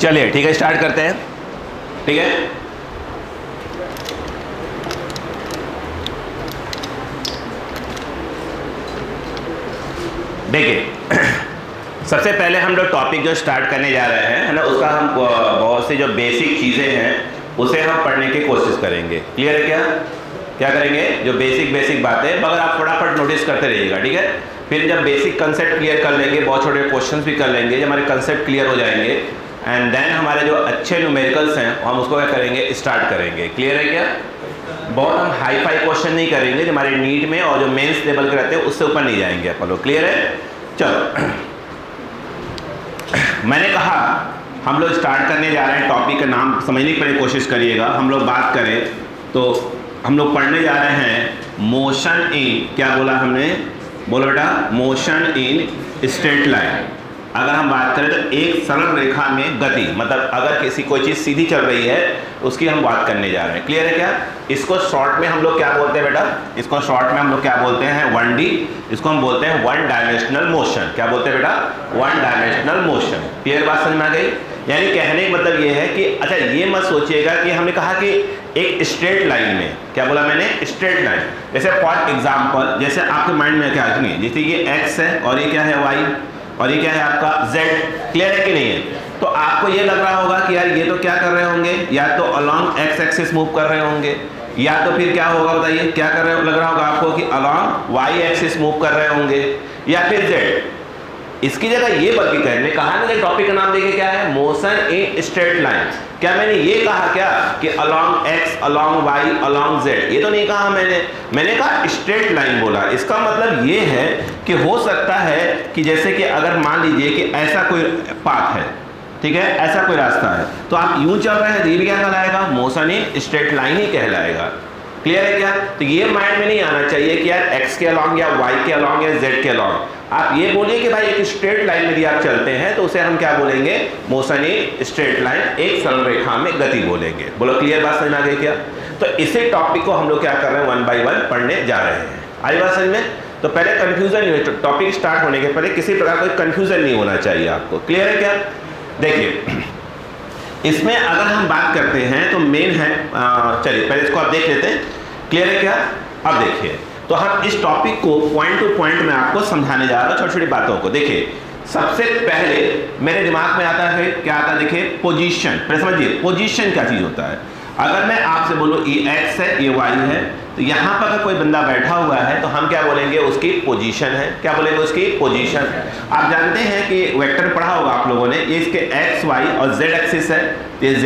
चलिए ठीक है, स्टार्ट करते हैं। ठीक है, देखिए सबसे पहले हम लोग टॉपिक जो स्टार्ट करने जा रहे हैं है ना, उसका हम बहुत सी जो बेसिक चीज़ें हैं उसे हम पढ़ने की कोशिश करेंगे। क्लियर है? क्या करेंगे? जो बेसिक बातें, मगर आप फटाफट नोटिस करते रहिएगा। ठीक है, फिर जब बेसिक कंसेप्ट क्लियर कर लेंगे, बहुत छोटे क्वेश्चंस भी कर लेंगे, जब हमारे कंसेप्ट क्लियर हो जाएंगे एंड देन हमारे जो अच्छे न्यूमेरिकल्स हैं हम उसको क्या करेंगे, स्टार्ट करेंगे। क्लियर है क्या? बहुत हम हाई फाई क्वेश्चन नहीं करेंगे, जो हमारे नीट में और जो मेंस लेवल के रहते हैं उससे ऊपर नहीं जाएंगे अपन लोग। क्लियर है? चलो मैंने कहा हम लोग स्टार्ट करने जा रहे हैं। टॉपिक का नाम समझने की पहले कोशिश करिएगा। हम लोग बात करें तो हम लोग पढ़ने जा रहे हैं मोशन इन, क्या बोला हमने? बोलो बेटा, मोशन इन स्ट्रेट लाइन। अगर हम बात करें तो एक सरल रेखा में गति, मतलब अगर किसी कोई चीज़ सीधी चल रही है उसकी हम बात करने जा रहे हैं। क्लियर है क्या? इसको शॉर्ट में हम लोग क्या बोलते हैं बेटा? इसको शॉर्ट में हम लोग क्या बोलते हैं? 1D। इसको हम बोलते हैं वन डायमेंशनल मोशन। क्या बोलते हैं बेटा? One dimensional motion. क्लियर बात समझ में आ गई? यानी कहने का मतलब ये है कि अच्छा ये मत सोचिएगा कि हमने कहा कि एक स्ट्रेट लाइन में, क्या बोला मैंने? Straight line. जैसे फॉर एग्जाम्पल, जैसे आपके माइंड में क्या रखनी है, जैसे ये x है और ये क्या है y और ये क्या है आपका z। क्लियर है कि नहीं है? तो आपको ये लग रहा होगा कि यार ये तो क्या कर रहे होंगे, या तो अलॉन्ग x एक्सिस मूव कर रहे होंगे, या तो फिर क्या होगा बताइए, क्या कर रहे लग रहा होगा आपको कि अलॉन्ग y एक्सिस मूव कर रहे होंगे, या फिर z। इसकी जगह ये बल्कि कहने कहा ना, टॉपिक का नाम देखिए क्या है? Motion in straight line. क्या मैंने ये कहा क्या कि along x, along y, along z? ये तो नहीं कहा मैंने कहा स्ट्रेट लाइन बोला। इसका मतलब ये है कि हो सकता है कि जैसे कि अगर मान लीजिए कि ऐसा कोई पाथ है, ठीक है, ऐसा कोई रास्ता है, तो आप यूं चल रहे हैं तो ये भी क्या कहलाएगा? मोशन इन स्ट्रेट लाइन ही कहलाएगा। क्लियर है क्या? तो ये माइंड में नहीं आना चाहिए कि यार x के अलॉन्ग या y के अलॉन्ग या z के अलॉन्ग। आप ये बोलिए कि भाई एक स्ट्रेट लाइन में यदि आप चलते हैं तो उसे हम क्या बोलेंगे? मोशन इन स्ट्रेट लाइन, एक सरल रेखा में गति बोलेंगे। बोलो क्लियर बात समझ में आ गई क्या? तो इसी टॉपिक को हम लोग क्या कर रहे हैं, 1 by 1 पढ़ने जा रहे हैं। आई बात समझ में? तो पहले कंफ्यूजन नहीं हो, टॉपिक स्टार्ट होने के पहले किसी प्रकार कोई कंफ्यूजन नहीं होना चाहिए आपको। क्लियर है क्या? देखिए इसमें अगर हम बात करते हैं तो मेन है, चलिए पहले इसको आप देख लेते हैं। क्लियर है क्या? अब देखिए, तो हम इस टॉपिक को पॉइंट टू पॉइंट में आपको समझाने जा रहा हूँ, छोटी छोटी बातों को। देखिए सबसे पहले मेरे दिमाग में आता है क्या आता है? देखिए पोजीशन। पहले समझिए पोजीशन क्या चीज़ होता है। अगर मैं आपसे बोलूँ ये x है, ये y है, तो यहाँ पर अगर कोई बंदा बैठा हुआ है तो हम क्या बोलेंगे? उसकी पोजीशन है। क्या बोलेंगे? उसकी पोजीशन। आप जानते हैं कि वेक्टर पढ़ा होगा आप लोगों ने, ये इसके x, y और z एक्सिस है, ये z,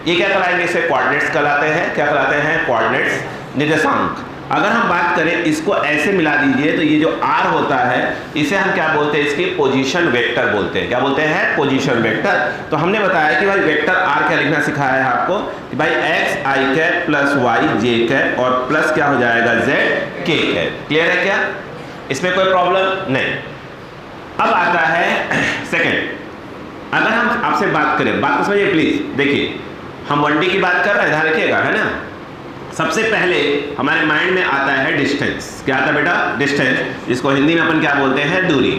ये क्या कहलाएंगे? इसे कोऑर्डिनेट्स कहलाते हैं। क्या कहलाते हैं? कोऑर्डिनेट्स, निर्देशांक। अगर हम बात करें इसको ऐसे मिला दीजिए तो ये जो r होता है इसे हम क्या बोलते हैं? इसकी पोजीशन वेक्टर बोलते हैं। क्या बोलते हैं? Position vector. तो हमने बताया कि भाई वेक्टर r क्या लिखना सिखाया है आपको कि भाई x i cap plus y j cap और प्लस क्या हो जाएगा? z k cap. क्लियर है क्या? इसमें कोई प्रॉब्लम नहीं। अब आता है सेकेंड, अगर हम आपसे बात करें, बात को समझिए प्लीज। देखिए हम 1D की बात कर रहे हैं, ध्यान रखिएगा, है ना। सबसे पहले हमारे माइंड में आता है डिस्टेंस। क्या आता है बेटा? डिस्टेंस, जिसको हिंदी में अपन क्या बोलते हैं? दूरी।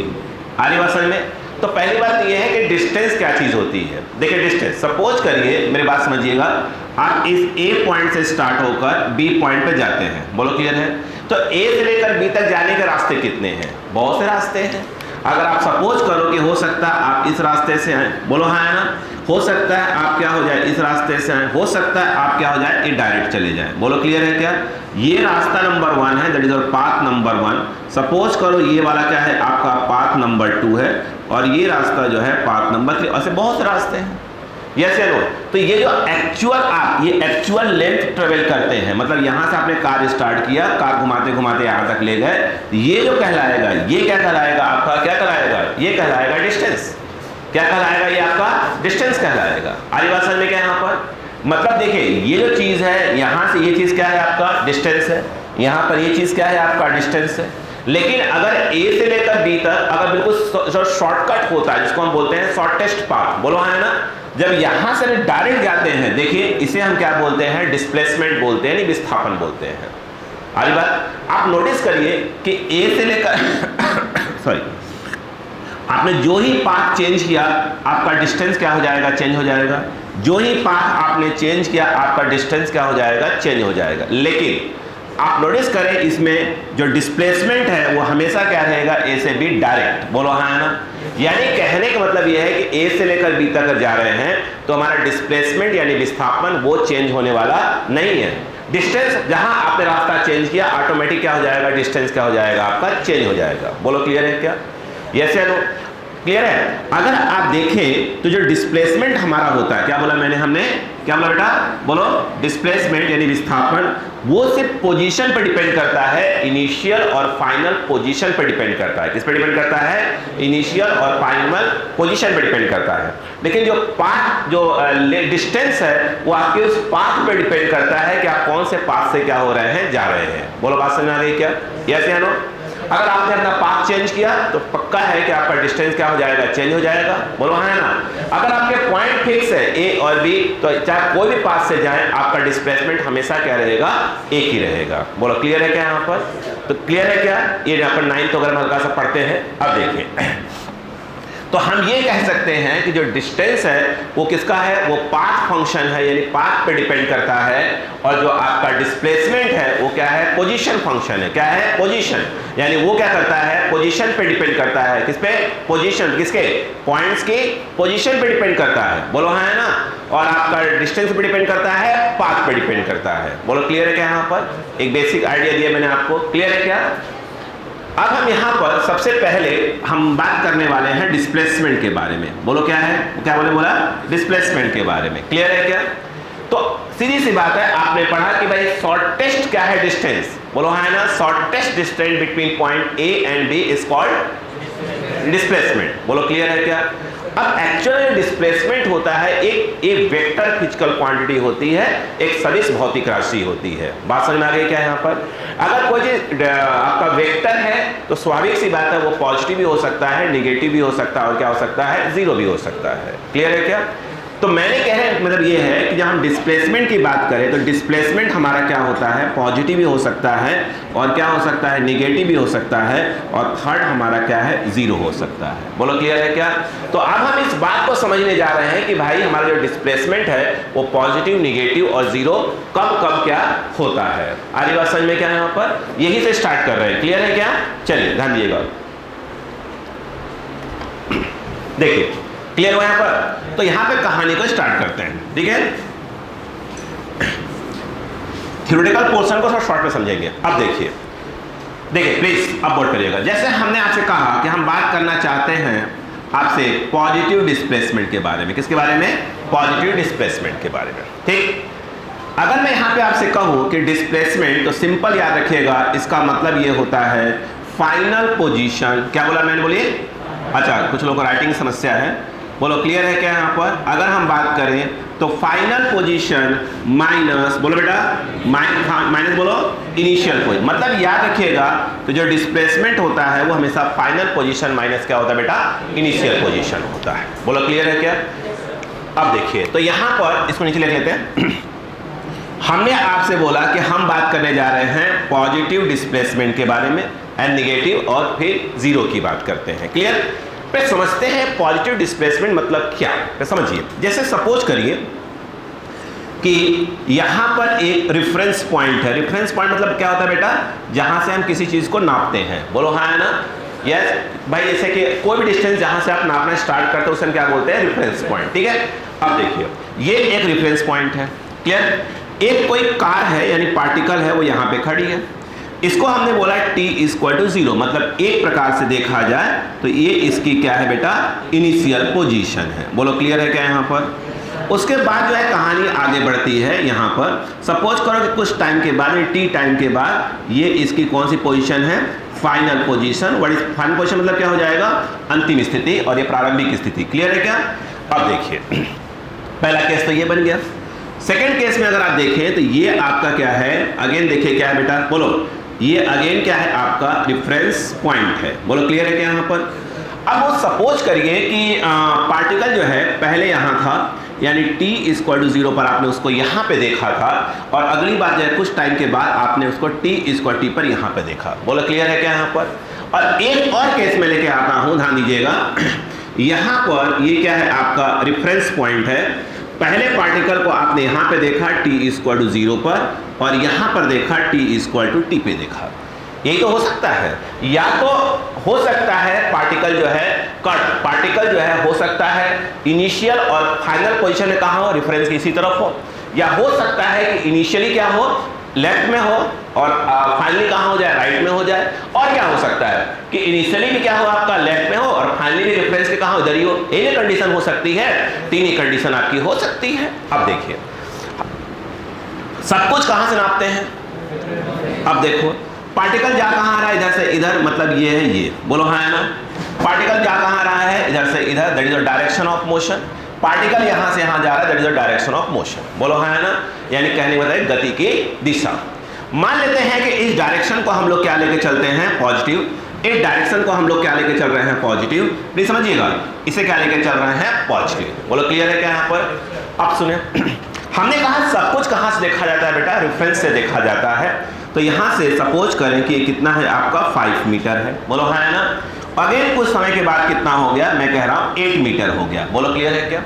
आ रही बात समझ में? तो पहली बात यह है कि डिस्टेंस क्या चीज़ होती है। देखिए डिस्टेंस, सपोज करिए, मेरी बात समझिएगा, आप इस A पॉइंट से स्टार्ट होकर B पॉइंट पे जाते हैं। बोलो क्लियर है? तो A से लेकर B तक जाने के रास्ते कितने हैं? बहुत से रास्ते हैं। अगर आप सपोज करो कि हो सकता है आप इस रास्ते से आए, बोलो हाँ है ना, हो सकता है आप क्या हो जाए? इस रास्ते से आए, हो सकता है आप क्या हो जाए? ये डायरेक्ट चले जाए। बोलो क्लियर है क्या? ये रास्ता नंबर 1 है, दैट इज और पाथ नंबर 1। सपोज करो ये वाला क्या है? आपका पाथ नंबर 2 है और ये रास्ता जो है पाथ नंबर 3। ऐसे बहुत से रास्ते हैं। यस या नो? तो ये जो एक्चुअल आप ये एक्चुअल लेंथ ट्रेवल करते हैं, मतलब यहाँ से आपने कार स्टार्ट किया, कार घुमाते घुमाते यहाँ तक ले गए, ये जो कहलाएगा, ये क्या कहलाएगा? आपका क्या कहलाएगा? ये कहलाएगा डिस्टेंस। क्या कहलाएगा? ये आपका डिस्टेंस कहलाएगा। आरी बात समझ में क्या? यहाँ पर मतलब देखिए ये जो चीज़ है, यहाँ से ये चीज़ क्या है? आपका डिस्टेंस है। यहाँ पर ये चीज़ क्या है? आपका डिस्टेंस है। लेकिन अगर A से लेकर B तक अगर बिल्कुल जो शॉर्टकट होता है, जिसको हम बोलते हैं शॉर्टेस्ट पाथ, बोलो है ना, जब यहां से डायरेक्ट जाते हैं, देखिए इसे हम क्या बोलते हैं? डिस्प्लेसमेंट बोलते हैं, विस्थापन बोलते हैं। अगली बात आप नोटिस करिए कि A से लेकर सॉरी आपने जो ही पाथ चेंज किया आपका डिस्टेंस क्या हो जाएगा, चेंज हो जाएगा। जो ही पाथ आपने चेंज किया आपका डिस्टेंस क्या हो जाएगा, चेंज हो जाएगा। लेकिन आप नोटिस करें इसमें जो डिस्प्लेसमेंट है वो हमेशा क्या रहेगा, ए से बी डायरेक्ट। बोलो हाँ है ना। यानी कहने का मतलब यह है कि ए से लेकर बी तक जा रहे हैं तो हमारा डिस्प्लेसमेंट यानी विस्थापन वो चेंज होने वाला नहीं है। डिस्टेंस जहां आपने रास्ता चेंज किया ऑटोमेटिक क्या हो जाएगा, डिस्टेंस क्या हो जाएगा, आपका चेंज हो जाएगा। बोलो क्लियर है क्या, यस या नो, क्लियर है। अगर आप देखें तो जो डिस्प्लेसमेंट हमारा होता है, क्या बोला मैंने, हमने क्या बोला बेटा, बोलो डिस्प्लेसमेंट यानी विस्थापन, वो सिर्फ पोजीशन पर डिपेंड करता है, इनिशियल और फाइनल पोजीशन पर डिपेंड करता है। किस पर डिपेंड करता है, इनिशियल और फाइनल पोजीशन पर डिपेंड करता है। लेकिन जो पाथ जो डिस्टेंस है वो आपके उस पाथ पर डिपेंड करता है कि आप कौन से पाथ से क्या हो रहे हैं, जा रहे हैं। बोलो बात समझ आ गई क्या, यस या नो। अगर आपने अपना पाथ चेंज किया तो पक्का है कि आपका डिस्टेंस क्या हो जाएगा, चेंज हो जाएगा। बोलो हाँ है ना। अगर आपके पॉइंट फिक्स है ए और बी तो चाहे कोई भी पाथ से जाए आपका डिस्प्लेसमेंट हमेशा क्या रहेगा, एक ही रहेगा। बोलो क्लियर है क्या यहाँ पर, तो क्लियर है क्या। ये यहाँ पर 9th अगर हम हल्का सा पढ़ते हैं, अब देखिए तो हम ये कह सकते हैं कि जो डिस्टेंस है वो किसका है, वो पाथ फंक्शन है यानी पाथ पे डिपेंड करता है। और जो आपका डिस्प्लेसमेंट है वो क्या है, पोजीशन फंक्शन है। क्या है, पोजीशन, यानी वो क्या करता है, पोजीशन पे डिपेंड करता है। किस पे, पोजीशन, किसके, पॉइंट्स की पोजीशन पे डिपेंड करता है। बोलो हाँ है ना। और आपका डिस्टेंस पे डिपेंड करता है, पाथ पे डिपेंड करता है। बोलो क्लियर है क्या। यहाँ पर एक बेसिक आइडिया दिया मैंने आपको, क्लियर है क्या। अब हम यहाँ पर सबसे पहले हम बात करने वाले हैं डिस्प्लेसमेंट के बारे में। बोलो क्या है, क्या बोला, डिस्प्लेसमेंट के बारे में। क्लियर है क्या। तो सीधी सी बात है, आपने पढ़ा कि भाई शॉर्टेस्ट क्या है, डिस्टेंस। बोलो हाँ है ना। Shortest distance between point A and B is called displacement. बोलो क्लियर है क्या। अब एक्चुअल डिस्प्लेसमेंट होता है एक वेक्टर फिजिकल क्वांटिटी होती है, एक सदिश भौतिक राशि होती है। बात समझ में आ गई क्या। यहाँ पर अगर कोई चीज आपका वेक्टर है तो स्वाभाविक सी बात है वो पॉजिटिव भी हो सकता है, निगेटिव भी हो सकता है और क्या हो सकता है, जीरो भी हो सकता है। क्लियर है क्या। तो मैंने कह रहे मतलब ये है कि जब हम डिस्प्लेसमेंट की बात करें तो डिस्प्लेसमेंट हमारा क्या होता है, पॉजिटिव भी हो सकता है और क्या हो सकता है, निगेटिव भी हो सकता है और थर्ड हमारा क्या है, जीरो हो सकता है। बोलो क्लियर है क्या। तो अब हम इस बात को समझने जा रहे हैं कि भाई हमारा जो डिस्प्लेसमेंट है वो पॉजिटिव, निगेटिव और जीरो कब कब क्या होता है। आगे बात समझ में क्या है, यहाँ पर यही से स्टार्ट कर रहे हैं। क्लियर है क्या। चलिए ध्यान दीजिएगा, देखिए क्लियर हो यहाँ पर। तो यहाँ पे कहानी को स्टार्ट करते हैं, ठीक है। थ्योरेटिकल पोर्शन को थोड़ा शॉर्ट में समझेंगे। अब देखिए प्लीज अब बोर्ड करिएगा। जैसे हमने आपसे कहा कि हम बात करना चाहते हैं आपसे पॉजिटिव डिस्प्लेसमेंट के बारे में। किसके बारे में, पॉजिटिव डिस्प्लेसमेंट के बारे में। ठीक, अगर मैं यहाँ पे आपसे कहूँ कि डिस्प्लेसमेंट, तो सिंपल याद रखिएगा इसका मतलब ये होता है फाइनल पोजीशन। क्या बोला मैंने, बोलिए। अच्छा, कुछ लोगों को राइटिंग समस्या है। बोलो क्लियर है क्या। यहाँ पर अगर हम बात करें तो फाइनल पोजीशन माइनस, बोलो बेटा, माइनस बोलो इनिशियल पोजीशन। मतलब याद रखिएगा तो जो डिस्प्लेसमेंट होता है वो हमेशा फाइनल पोजीशन माइनस क्या होता है बेटा, इनिशियल पोजीशन होता है। बोलो क्लियर है क्या। अब देखिए तो यहाँ पर इसको नीचे लिख लेते हैं। हमने आपसे बोला कि हम बात करने जा रहे हैं पॉजिटिव डिस्प्लेसमेंट के बारे में एंड निगेटिव और फिर जीरो की बात करते हैं। क्लियर। पे समझते हैं पॉजिटिव डिस्प्लेसमेंट मतलब क्या, पे समझिए। जैसे सपोज करिए कि यहां पर एक रेफरेंस पॉइंट है। रेफरेंस पॉइंट मतलब क्या होता है बेटा, जहां से हम किसी चीज को नापते हैं। बोलो हाँ है ना। यस भाई, जैसे कि कोई भी डिस्टेंस जहां से आप नापना स्टार्ट करते हैं उसे हम क्या बोलते हैं, रेफरेंस पॉइंट। ठीक है। अब देखिए ये एक रेफरेंस पॉइंट है। क्लियर। एक कोई कार है यानी पार्टिकल है वो यहां पे खड़ी है, इसको हमने बोला t = 0, मतलब एक प्रकार से देखा जाए तो ये इसकी क्या है बेटा, इनिशियल पोजीशन है। बोलो क्लियर है क्या। यहाँ पर उसके बाद जो है कहानी आगे बढ़ती है। यहाँ पर सपोज करो कि कुछ टाइम के बाद, t टाइम के बाद ये इसकी कौन सी पोजीशन है, final position. What is final position, मतलब क्या हो जाएगा, अंतिम स्थिति, और ये प्रारंभिक स्थिति। क्लियर है क्या। अब देखिए पहला केस तो ये बन गया। सेकेंड केस में अगर आप देखें तो ये आपका क्या है, अगेन देखिए क्या है बेटा, बोलो ये अगेन क्या है, आपका रेफरेंस पॉइंट है। बोलो क्लियर है क्या। यहाँ पर अब वो सपोज करिए कि पार्टिकल जो है पहले यहाँ था, यानी t = 0 पर आपने उसको यहाँ पे देखा था, और अगली बार जो है कुछ टाइम के बाद आपने उसको t = t पर यहाँ पे देखा। बोलो क्लियर है क्या। यहाँ पर और एक और केस में लेके आता हूं, ध्यान दीजिएगा। यहां पर ये क्या है, आपका रेफरेंस पॉइंट है। पहले पार्टिकल को आपने यहां पे देखा t=0 पर, और यहां पर देखा t=t पे देखा। यही तो हो सकता है, या तो हो सकता है पार्टिकल जो है पार्टिकल जो है हो सकता है इनिशियल और फाइनल पोजीशन में कहाँ हो, रेफरेंस की इसी तरफ हो, या हो सकता है कि इनिशियली क्या हो, लेफ्ट में हो, और फाइनली कहाँ हो जाए, राइट में हो जाए। और क्या हो सकता है कि इनिशियली भी क्या हो आपका लेफ्ट में हो, और फाइनली भी रेफरेंस के कहाँ हो, इधर ही हो। ये कंडीशन हो सकती है, तीन ही कंडीशन आपकी हो सकती है। अब देखिए सब कुछ कहाँ से नापते हैं। अब देखो पार्टिकल जा कहाँ आ रहा है, इधर से इधर, मतलब ये है ये, बोलो हाँ है ना। पार्टिकल जा कहाँ आ रहा है, इधर से इधर, that is the direction of motion. Particle यहाँ से यहाँ जा रहा है, that is the direction of motion, बोलो हाँ है ना। यानी कहने बताए गति की दिशा। मान लेते हैं कि इस डायरेक्शन को हम लोग क्या लेके चलते हैं, पॉजिटिव। इस डायरेक्शन को हम लोग क्या लेके चल रहे हैं, पॉजिटिव। प्लीज समझिएगा, इसे क्या लेके चल रहे हैं, पॉजिटिव। बोलो क्लियर है क्या यहाँ पर। अब सुने, हमने कहा सब कुछ कहाँ से देखा जाता है बेटा, रेफरेंस से देखा जाता है। तो यहाँ से सपोज करें कि कितना है आपका 5 मीटर है, बोलो हाँ है ना। अगेन कुछ समय के बाद कितना हो गया, मैं कह रहा हूँ 8 मीटर हो गया, बोलो क्लियर है क्या।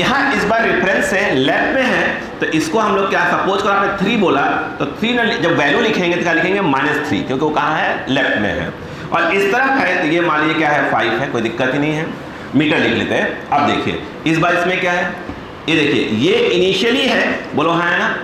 यहाँ इस बार रेफरेंस से लेफ्ट में है, तो इसको हम लोग क्या, सपोज कर आपने 3 बोला, तो 3 जब वैल्यू लिखेंगे तो क्या लिखेंगे, -3, क्योंकि वो कहाँ है, लेफ्ट में है। और इस तरफ है तो ये मान लीजिए क्या है, 5 है, कोई दिक्कत ही नहीं है, मीटर लिख लेते हैं। अब देखिए इस बार इसमें क्या है, ये देखिए ये इनिशियली है, बोलो हाँ है ना।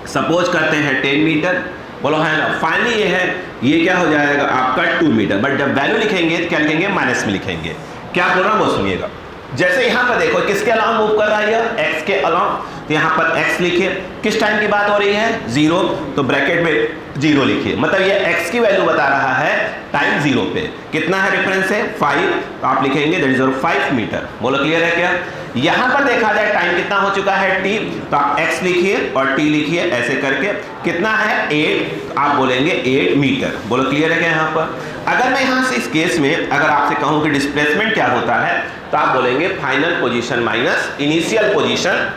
सपोज करते हैं 10 मीटर, बोलो है ना। फाइनली ये है, ये क्या हो जाएगा आपका 2 मीटर। बट जब वैल्यू लिखेंगे तो क्या लिखेंगे, माइनस में लिखेंगे। क्या बोल रहा हूँ वो सुनिएगा। जैसे यहाँ पर देखो किसके अलावा मूव कर रहा है, ये एक्स के अलावा, तो यहाँ पर एक्स लिखिए। किस टाइम की बात हो रही है, 0, तो ब्रैकेट में 0 लिखिए। मतलब ये एक्स की वैल्यू बता रहा है टाइम 0 पे। कितना है रेफरेंस है, 5, तो आप लिखेंगे दैट इज 5 मीटर। बोलो क्लियर है क्या। यहाँ पर देखा जाए टाइम कितना हो चुका है, t, तो आप x लिखिए और t लिखिए, ऐसे करके कितना है 8, आप बोलेंगे 8 मीटर। बोलो क्लियर है क्या यहाँ पर। अगर मैं यहाँ से इस केस में अगर आपसे कहूँ कि डिस्प्लेसमेंट क्या होता है, तो आप बोलेंगे final position minus initial position.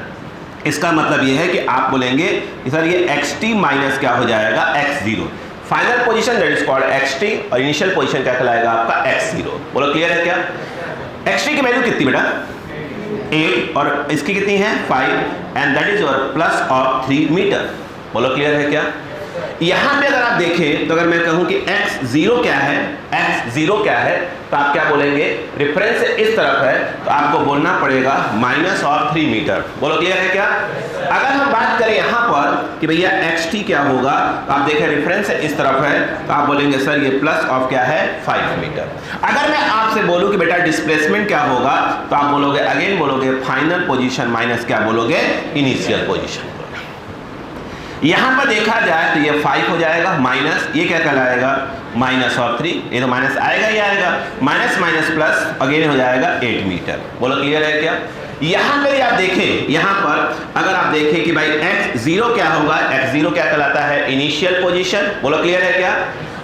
इसका मतलब ये है कि आप बोलेंगे सर ये xt माइनस क्या हो जाएगा, x0। Final position that is called xt, और इनिशियल पोजीशन क्या कहलाएगा आपका x0। बोलो क्लियर है क्या। xt की वैल्यू कितनी बेटा, 8, और इसकी कितनी है 5, and that is your plus of 3 metre. बोलो क्लियर है क्या। यहां पे अगर आप देखें तो अगर मैं कहूं कि x0 क्या है, x0 क्या है, तो आप क्या बोलेंगे, रेफरेंस से इस तरफ है तो आपको बोलना पड़ेगा माइनस और 3 मीटर। बोलो क्लियर है क्या। अगर हम बात करें यहां पर कि भैया xt क्या होगा, तो आप देखें रेफरेंस से इस तरफ है तो आप बोलेंगे सर ये प्लस ऑफ क्या है 5 मीटर। अगर मैं आपसे बोलूं कि बेटा डिस्प्लेसमेंट क्या होगा, तो आप बोलोगे अगेन बोलोगे फाइनल पोजीशन माइनस क्या बोलोगे, इनिशियल पोजीशन। यहां पर देखा जाए तो ये 5 हो जाएगा, माइनस ये क्या कहलाएगा, माइनस और 3, ये तो माइनस आएगा ही आएगा, माइनस माइनस प्लस अगेन हो जाएगा 8 मीटर। बोलो क्लियर है क्या। यहां पर आप देखें, यहां पर अगर आप देखें कि भाई x0 क्या होगा, x0 क्या कहलाता है, इनिशियल पोजीशन। बोलो क्लियर है क्या।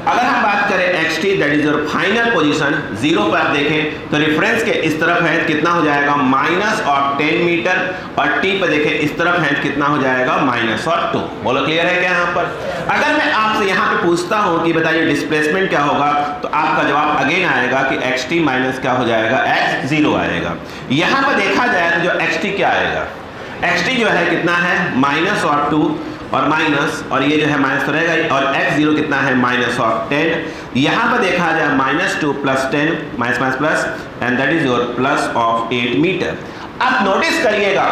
अगर हम बात करें xt that is your final position, 0 पर आप देखें तो रेफरेंस के इस तरफ है कितना हो जाएगा, माइनस और 10 मीटर, और t पर देखें इस तरफ है कितना हो जाएगा, माइनस और 2। बोलो क्लियर है क्या यहाँ पर। अगर मैं आपसे यहाँ पे पूछता हूँ कि बताइए डिस्प्लेसमेंट क्या होगा, तो आपका जवाब अगेन आएगा कि xt माइनस क्या हो जाएगा, x0 आएगा। यहाँ पर देखा जाए तो जो xt क्या आएगा, xt जो है कितना है, माइनस और 2 और माइनस, और ये जो है माइनस तो रहेगा, और x0 कितना है, माइनस ऑफ 10। यहाँ पर देखा जाए -2 + 10 minus minus plus, and that is your plus of 8 metre. अब नोटिस करिएगा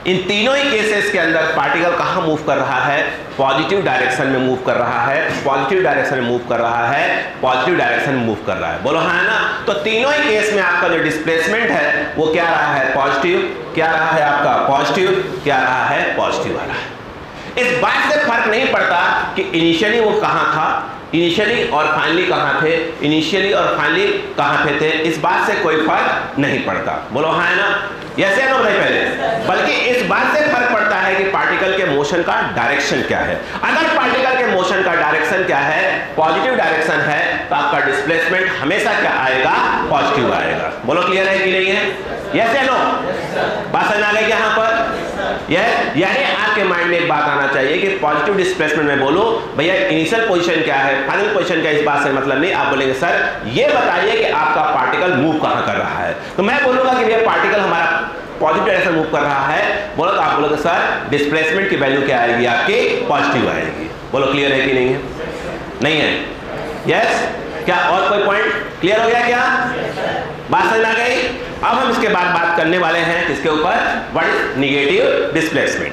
इन तीनों ही केसेस के अंदर पार्टिकल कहाँ मूव कर रहा है, पॉजिटिव डायरेक्शन में मूव कर रहा है, पॉजिटिव डायरेक्शन में मूव कर रहा है, पॉजिटिव डायरेक्शन में मूव कर रहा है। बोलो हाँ ना। तो तीनों ही केस में आपका जो डिस्प्लेसमेंट है वो क्या रहा है, पॉजिटिव, क्या रहा है आपका पॉजिटिव, क्या रहा है पॉजिटिव आ रहा है। इस बात से फर्क नहीं पड़ता कि इनिशियली वो कहाँ था, इनिशियली और फाइनली कहाँ थे, इनिशियली और फाइनली कहाँ पे थे, इस बात से कोई फर्क नहीं पड़ता। बोलो हाँ है ना, यस या नो भाई पहले। बल्कि इस बात से फर्क पड़ता है कि पार्टिकल के मोशन का डायरेक्शन क्या है। अगर पार्टिकल के मोशन का डायरेक्शन क्या है, पॉजिटिव डायरेक्शन है, तो आपका डिस्प्लेसमेंट हमेशा क्या आएगा, पॉजिटिव आएगा। बोलो क्लियर है कि नहीं है, यस या नो। बात समझ आ गई यहाँ पर। यानी आपके माइंड में एक बात आना चाहिए कि पॉजिटिव डिस्प्लेसमेंट में बोलो भैया इनिशियल पोजीशन क्या है, फाइनल पोजीशन क्या है, इस बात से मतलब नहीं। आप बोलेंगे सर ये बताइए कि आपका पार्टिकल मूव कहां कर रहा है, तो मैं बोलूंगा कि भैया पार्टिकल हमारा पॉजिटिव डायरेक्शन मूव कर रहा है, बोलो तो आप बोलोगे सर डिस्प्लेसमेंट की वैल्यू क्या आएगी आपकी, पॉजिटिव आएगी। बोलो क्लियर है कि नहीं है? नहीं है? यस? क्या और कोई पॉइंट क्लियर हो गया? क्या बात समझ आ गई? अब हम इसके बाद बात करने वाले हैं किसके ऊपर, व्हाट इज नेगेटिव डिस्प्लेसमेंट।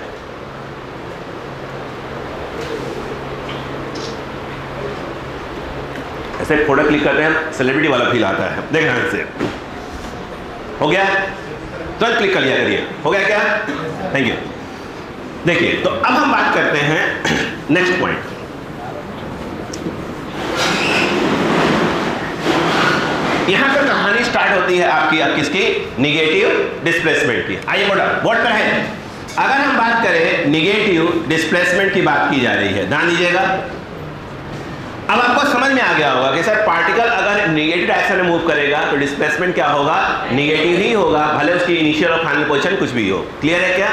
ऐसे फोटो क्लिक करते हैं सेलिब्रिटी वाला फील आता है, देखना इसे। हो गया? तुरंत क्लिक कर लिया करिए। हो गया क्या? Thank you. देखिए तो अब हम बात करते हैं नेक्स्ट पॉइंट। यहां पर कहानी स्टार्ट होती है आपकी किसकी, नेगेटिव डिस्प्लेसमेंट की। आइए बोर्ड पर है। अगर हम बात करें नेगेटिव डिस्प्लेसमेंट की बात की जा रही है, ध्यान दीजिएगा। अब आपको समझ में आ गया होगा कि सर पार्टिकल अगर नेगेटिव डायरेक्शन में मूव करेगा तो डिस्प्लेसमेंट क्या होगा, नेगेटिव ही होगा, भले उसकी इनिशियल और फाइनल पोजीशन कुछ भी हो। क्लियर है क्या?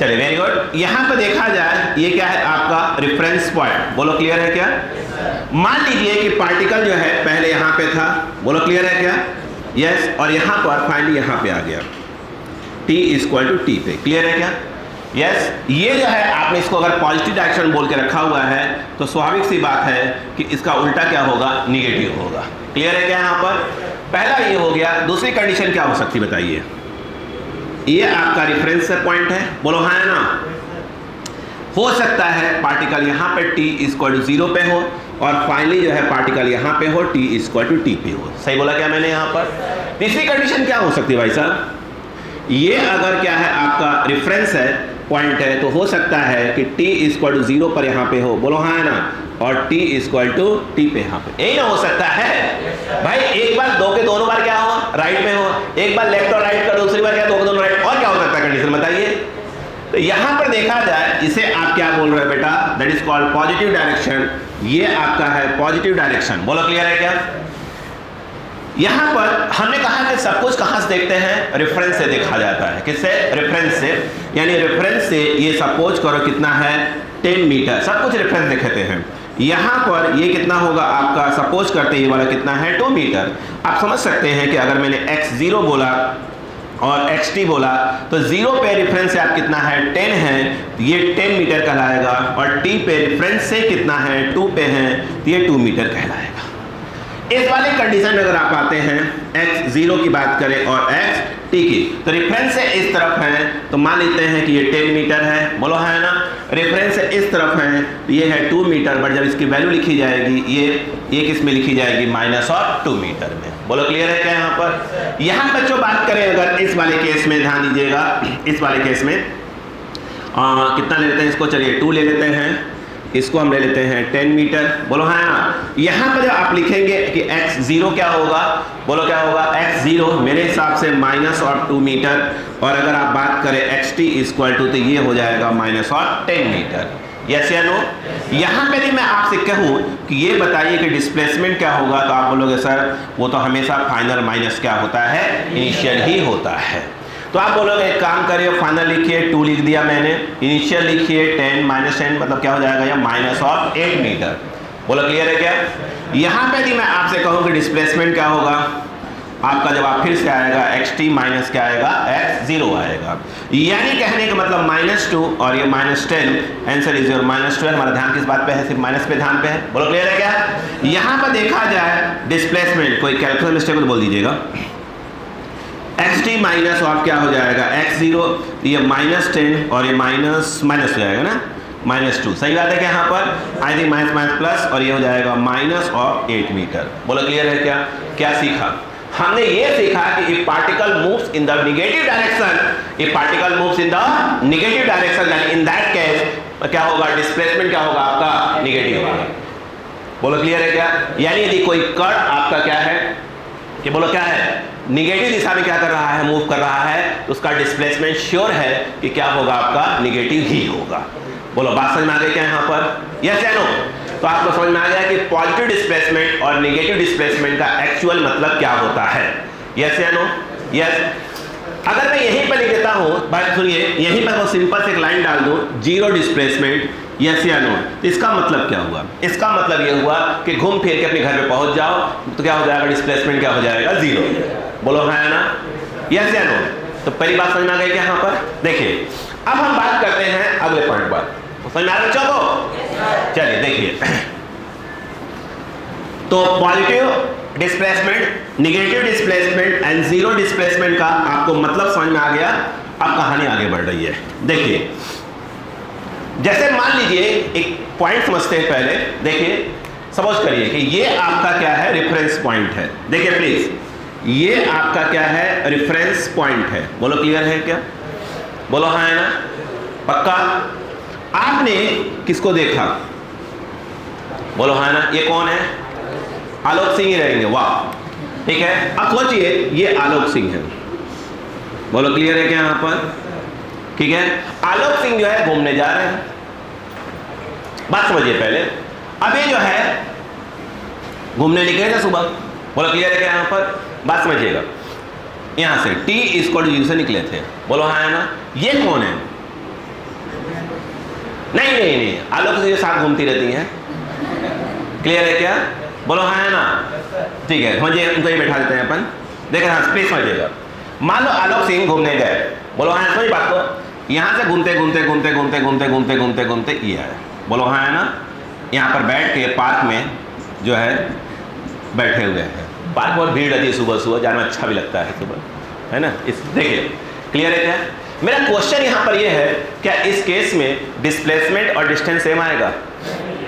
चलिए वेरी गुड। यहां पर देखा जाए ये क्या है आपका रेफरेंस पॉइंट। बोलो क्लियर है क्या? मान लीजिए कि पार्टिकल जो है पहले यहां पे था, बोलो क्लियर है क्या? यस। और यहां पर फाइनली यहां पे आ गया t इक्वल टू टी पे। क्लियर है क्या? यस। ये जो है आपने इसको अगर पॉजिटिव डायरेक्शन बोल के रखा हुआ है तो स्वाभाविक सी बात है कि इसका उल्टा क्या होगा, निगेटिव होगा। क्लियर है क्या? यहां पर पहला ये हो गया। दूसरी कंडीशन क्या हो सकती बताइए? ये आपका रेफरेंस पॉइंट है, बोलो हाँ है ना? हो सकता है पार्टिकल यहां पे t इक्वल टू 0 पे हो और फाइनली जो है पार्टिकल यहां पे हो t इक्वल टू टी पे हो। सही बोला क्या मैंने यहां पर? तीसरी कंडीशन क्या हो सकती है भाई साहब? ये अगर क्या है आपका रेफरेंस है पॉइंट है तो हो सकता है कि t इक्वल टू 0 पर यहाँ पे हो, बोलो हाँ है ना? और t इक्वल टू टी पे यहाँ पे। यही ना हो सकता है भाई? एक बार दो के दोनों बार क्या हो, राइट में हो, एक बार लेफ्ट और राइट का, दूसरी बार क्या दो के दोनों राइट, और क्या हो सकता है कंडीशन बताइए? तो यहाँ पर देखा जाए इसे आप क्या बोल रहे हो बेटा, that is called positive direction. ये आपका है पॉजिटिव डायरेक्शन। बोलो क्लियर है क्या? यहां पर हमने कहा कि सब कुछ कहां से देखते हैं, रेफरेंस से देखा जाता है। किससे? रेफरेंस से। यानी रेफरेंस से ये सपोज करो कितना है, 10 मीटर, सब कुछ रेफरेंस दिखाते हैं। यहां पर ये कितना होगा आपका, सपोज करते ये वाला कितना है, 2 मीटर। आप समझ सकते हैं कि अगर मैंने x0 बोला और xt बोला तो 0 पे रेफरेंस से आप कितना है, 10 है, ये 10 मीटर कहलाएगा, और t पे रेफरेंस से कितना है, 2 पे है, तो ये 2 मीटर कहलाएगा। इस वाले कंडीशन में अगर आप आते हैं x0 की बात करें और xt की, तो रेफरेंस से इस तरफ है तो मान लेते हैं कि ये 10 मीटर है, बोलो है ना? रेफरेंस से इस तरफ है तो ये है 2 मीटर, बट जब इसकी वैल्यू लिखी जाएगी ये किस में लिखी जाएगी, माइनस और 2 मीटर में। बोलो क्लियर है क्या? यहाँ पर यहाँ बच्चों बात करें अगर इस वाले केस में, ध्यान दीजिएगा, इस वाले केस में कितना ले लेते हैं इसको, चलिए 2 ले लेते हैं, इसको हम ले लेते हैं 10 मीटर। बोलो हाँ ना? यहाँ पर जब आप लिखेंगे कि x0 क्या होगा, बोलो क्या होगा, x0 मेरे हिसाब से माइनस और 2 मीटर, और अगर आप बात करें xt इक्वल टू तो ये हो जाएगा माइनस और 10 मीटर। यस या नो? यहाँ पे भी मैं आपसे कहूँ कि ये बताइए कि डिस्प्लेसमेंट क्या होगा, तो आप बोलोगे सर वो तो हमेशा फाइनल माइनस क्या होता है, इनिशियल ही होता है। तो आप बोलोगे एक काम करिए, फाइनल लिखिए, 2 लिख दिया मैंने, इनिशियल लिखिए 10 माइनस 10 मतलब क्या हो जाएगा, या माइनस ऑफ 8 मीटर। बोलो क्लियर है क्या? यहाँ पे भी मैं आपसे कहूँ कि डिस्प्लेसमेंट क्या होगा आपका, जब आप फिर से आएगा xt माइनस क्या आएगा, x0 आएगा। यानी कहने का मतलब -2 और ये -10, आंसर इज योर -12। हमारा ध्यान किस बात पे है, सिर्फ माइनस पे ध्यान पे है। बोलो क्लियर है क्या? यहाँ पर देखा जाए डिस्प्लेसमेंट, कोई कैलकुलेशन मिस्टेक तो बोल दीजिएगा, xt माइनस ऑफ क्या हो जाएगा, x0, ये -10 और ये माइनस हो जाएगा ना, -2। सही बात है क्या? यहाँ पर आई थिंक माइनस प्लस, और ये हो जाएगा माइनस ऑफ 8 मीटर। बोलो क्लियर है क्या? क्या सीखा हमने? ये सीखा कि if particle moves in the negative direction, if particle moves in the negative direction, यानी इन दैट केस क्या होगा, डिस्प्लेसमेंट क्या होगा आपका, नेगेटिव होगा। बोलो क्लियर है क्या? यानी यदि कोई कण आपका क्या है, कि बोलो क्या है, निगेटिव दिशा में क्या कर रहा है, मूव कर रहा है, तो उसका डिस्प्लेसमेंट श्योर है कि क्या होगा आपका, निगेटिव ही होगा। बोलो बात समझ में आ गई क्या यहाँ पर? यस या नो? तो आपको समझ में आ गया कि पॉजिटिव डिस्प्लेसमेंट और नेगेटिव डिस्प्लेसमेंट का एक्चुअल मतलब क्या होता है। यस या नो? यस। अगर मैं यहीं पर लिख देता हूँ, बात सुनिए, यहीं पर वो सिंपल से एक लाइन डाल दूँ, जीरो डिस्प्लेसमेंट, यस या नो, तो इसका मतलब क्या हुआ? इसका मतलब ये हुआ कि घूम फिर के अपने घर पे पहुंच जाओ तो क्या हो जाएगा? डिस्प्लेसमेंट क्या हो जाएगा? जीरो। बोलो हाँ या ना, यस या नो। तो पहली बात समझ में आ गई क्या यहाँ पर? देखिए अब हम बात करते हैं अगले पॉइंट पर। समझ में आ रहा बच्चों को? चलिए देखिए, तो positive displacement, negative displacement and zero displacement का आपको मतलब समझ में आ गया। अब कहानी आगे बढ़ रही है। देखिए जैसे मान लीजिए एक पॉइंट समझते हैं पहले। देखिए सपोज करिए कि ये आपका क्या है? रेफरेंस पॉइंट है। देखिए प्लीज, ये आपका क्या है? रेफरेंस पॉइंट है। बोलो क्लियर है क्या? बोलो हाँ है ना, पक्का? आपने किसको देखा? बोलो हाँ ना, ये कौन है? आलोक सिंह ही रहेंगे, वाह ठीक है। अब सोचिए ये आलोक सिंह है। बोलो क्लियर है क्या यहां पर? ठीक है, आलोक सिंह जो है घूमने जा रहे हैं। बात समझिए पहले, अब ये जो है घूमने निकले थे सुबह। बोलो क्लियर है क्या यहां पर? बात समझिएगा, यहां से टी इक्वल टू 0 से निकले थे। बोलो हाँ है ना। ये कौन है? नहीं, आलोक सिंह के साथ घूमती रहती हैं। क्लियर है क्या? बोलो हाँ है ना, ठीक है। समझिए, उनको ये बैठा देते हैं अपन। देखिए हाँ प्लीज समझिएगा, मान लो आलोक सिंह घूमने गए। बोलो हाँ, समझ बात को। यहाँ से घूमते ये है। बोलो हाँ है ना। यहाँ पर बैठ के पार्क में जो है बैठे हुए हैं। पार्क बहुत भीड़ रहती है सुबह सुबह, जाने में अच्छा भी लगता है सुबह, है ना। इस देखिए क्लियर है क्या? मेरा क्वेश्चन यहाँ पर ये है, क्या इस केस में डिस्प्लेसमेंट और डिस्टेंस सेम आएगा?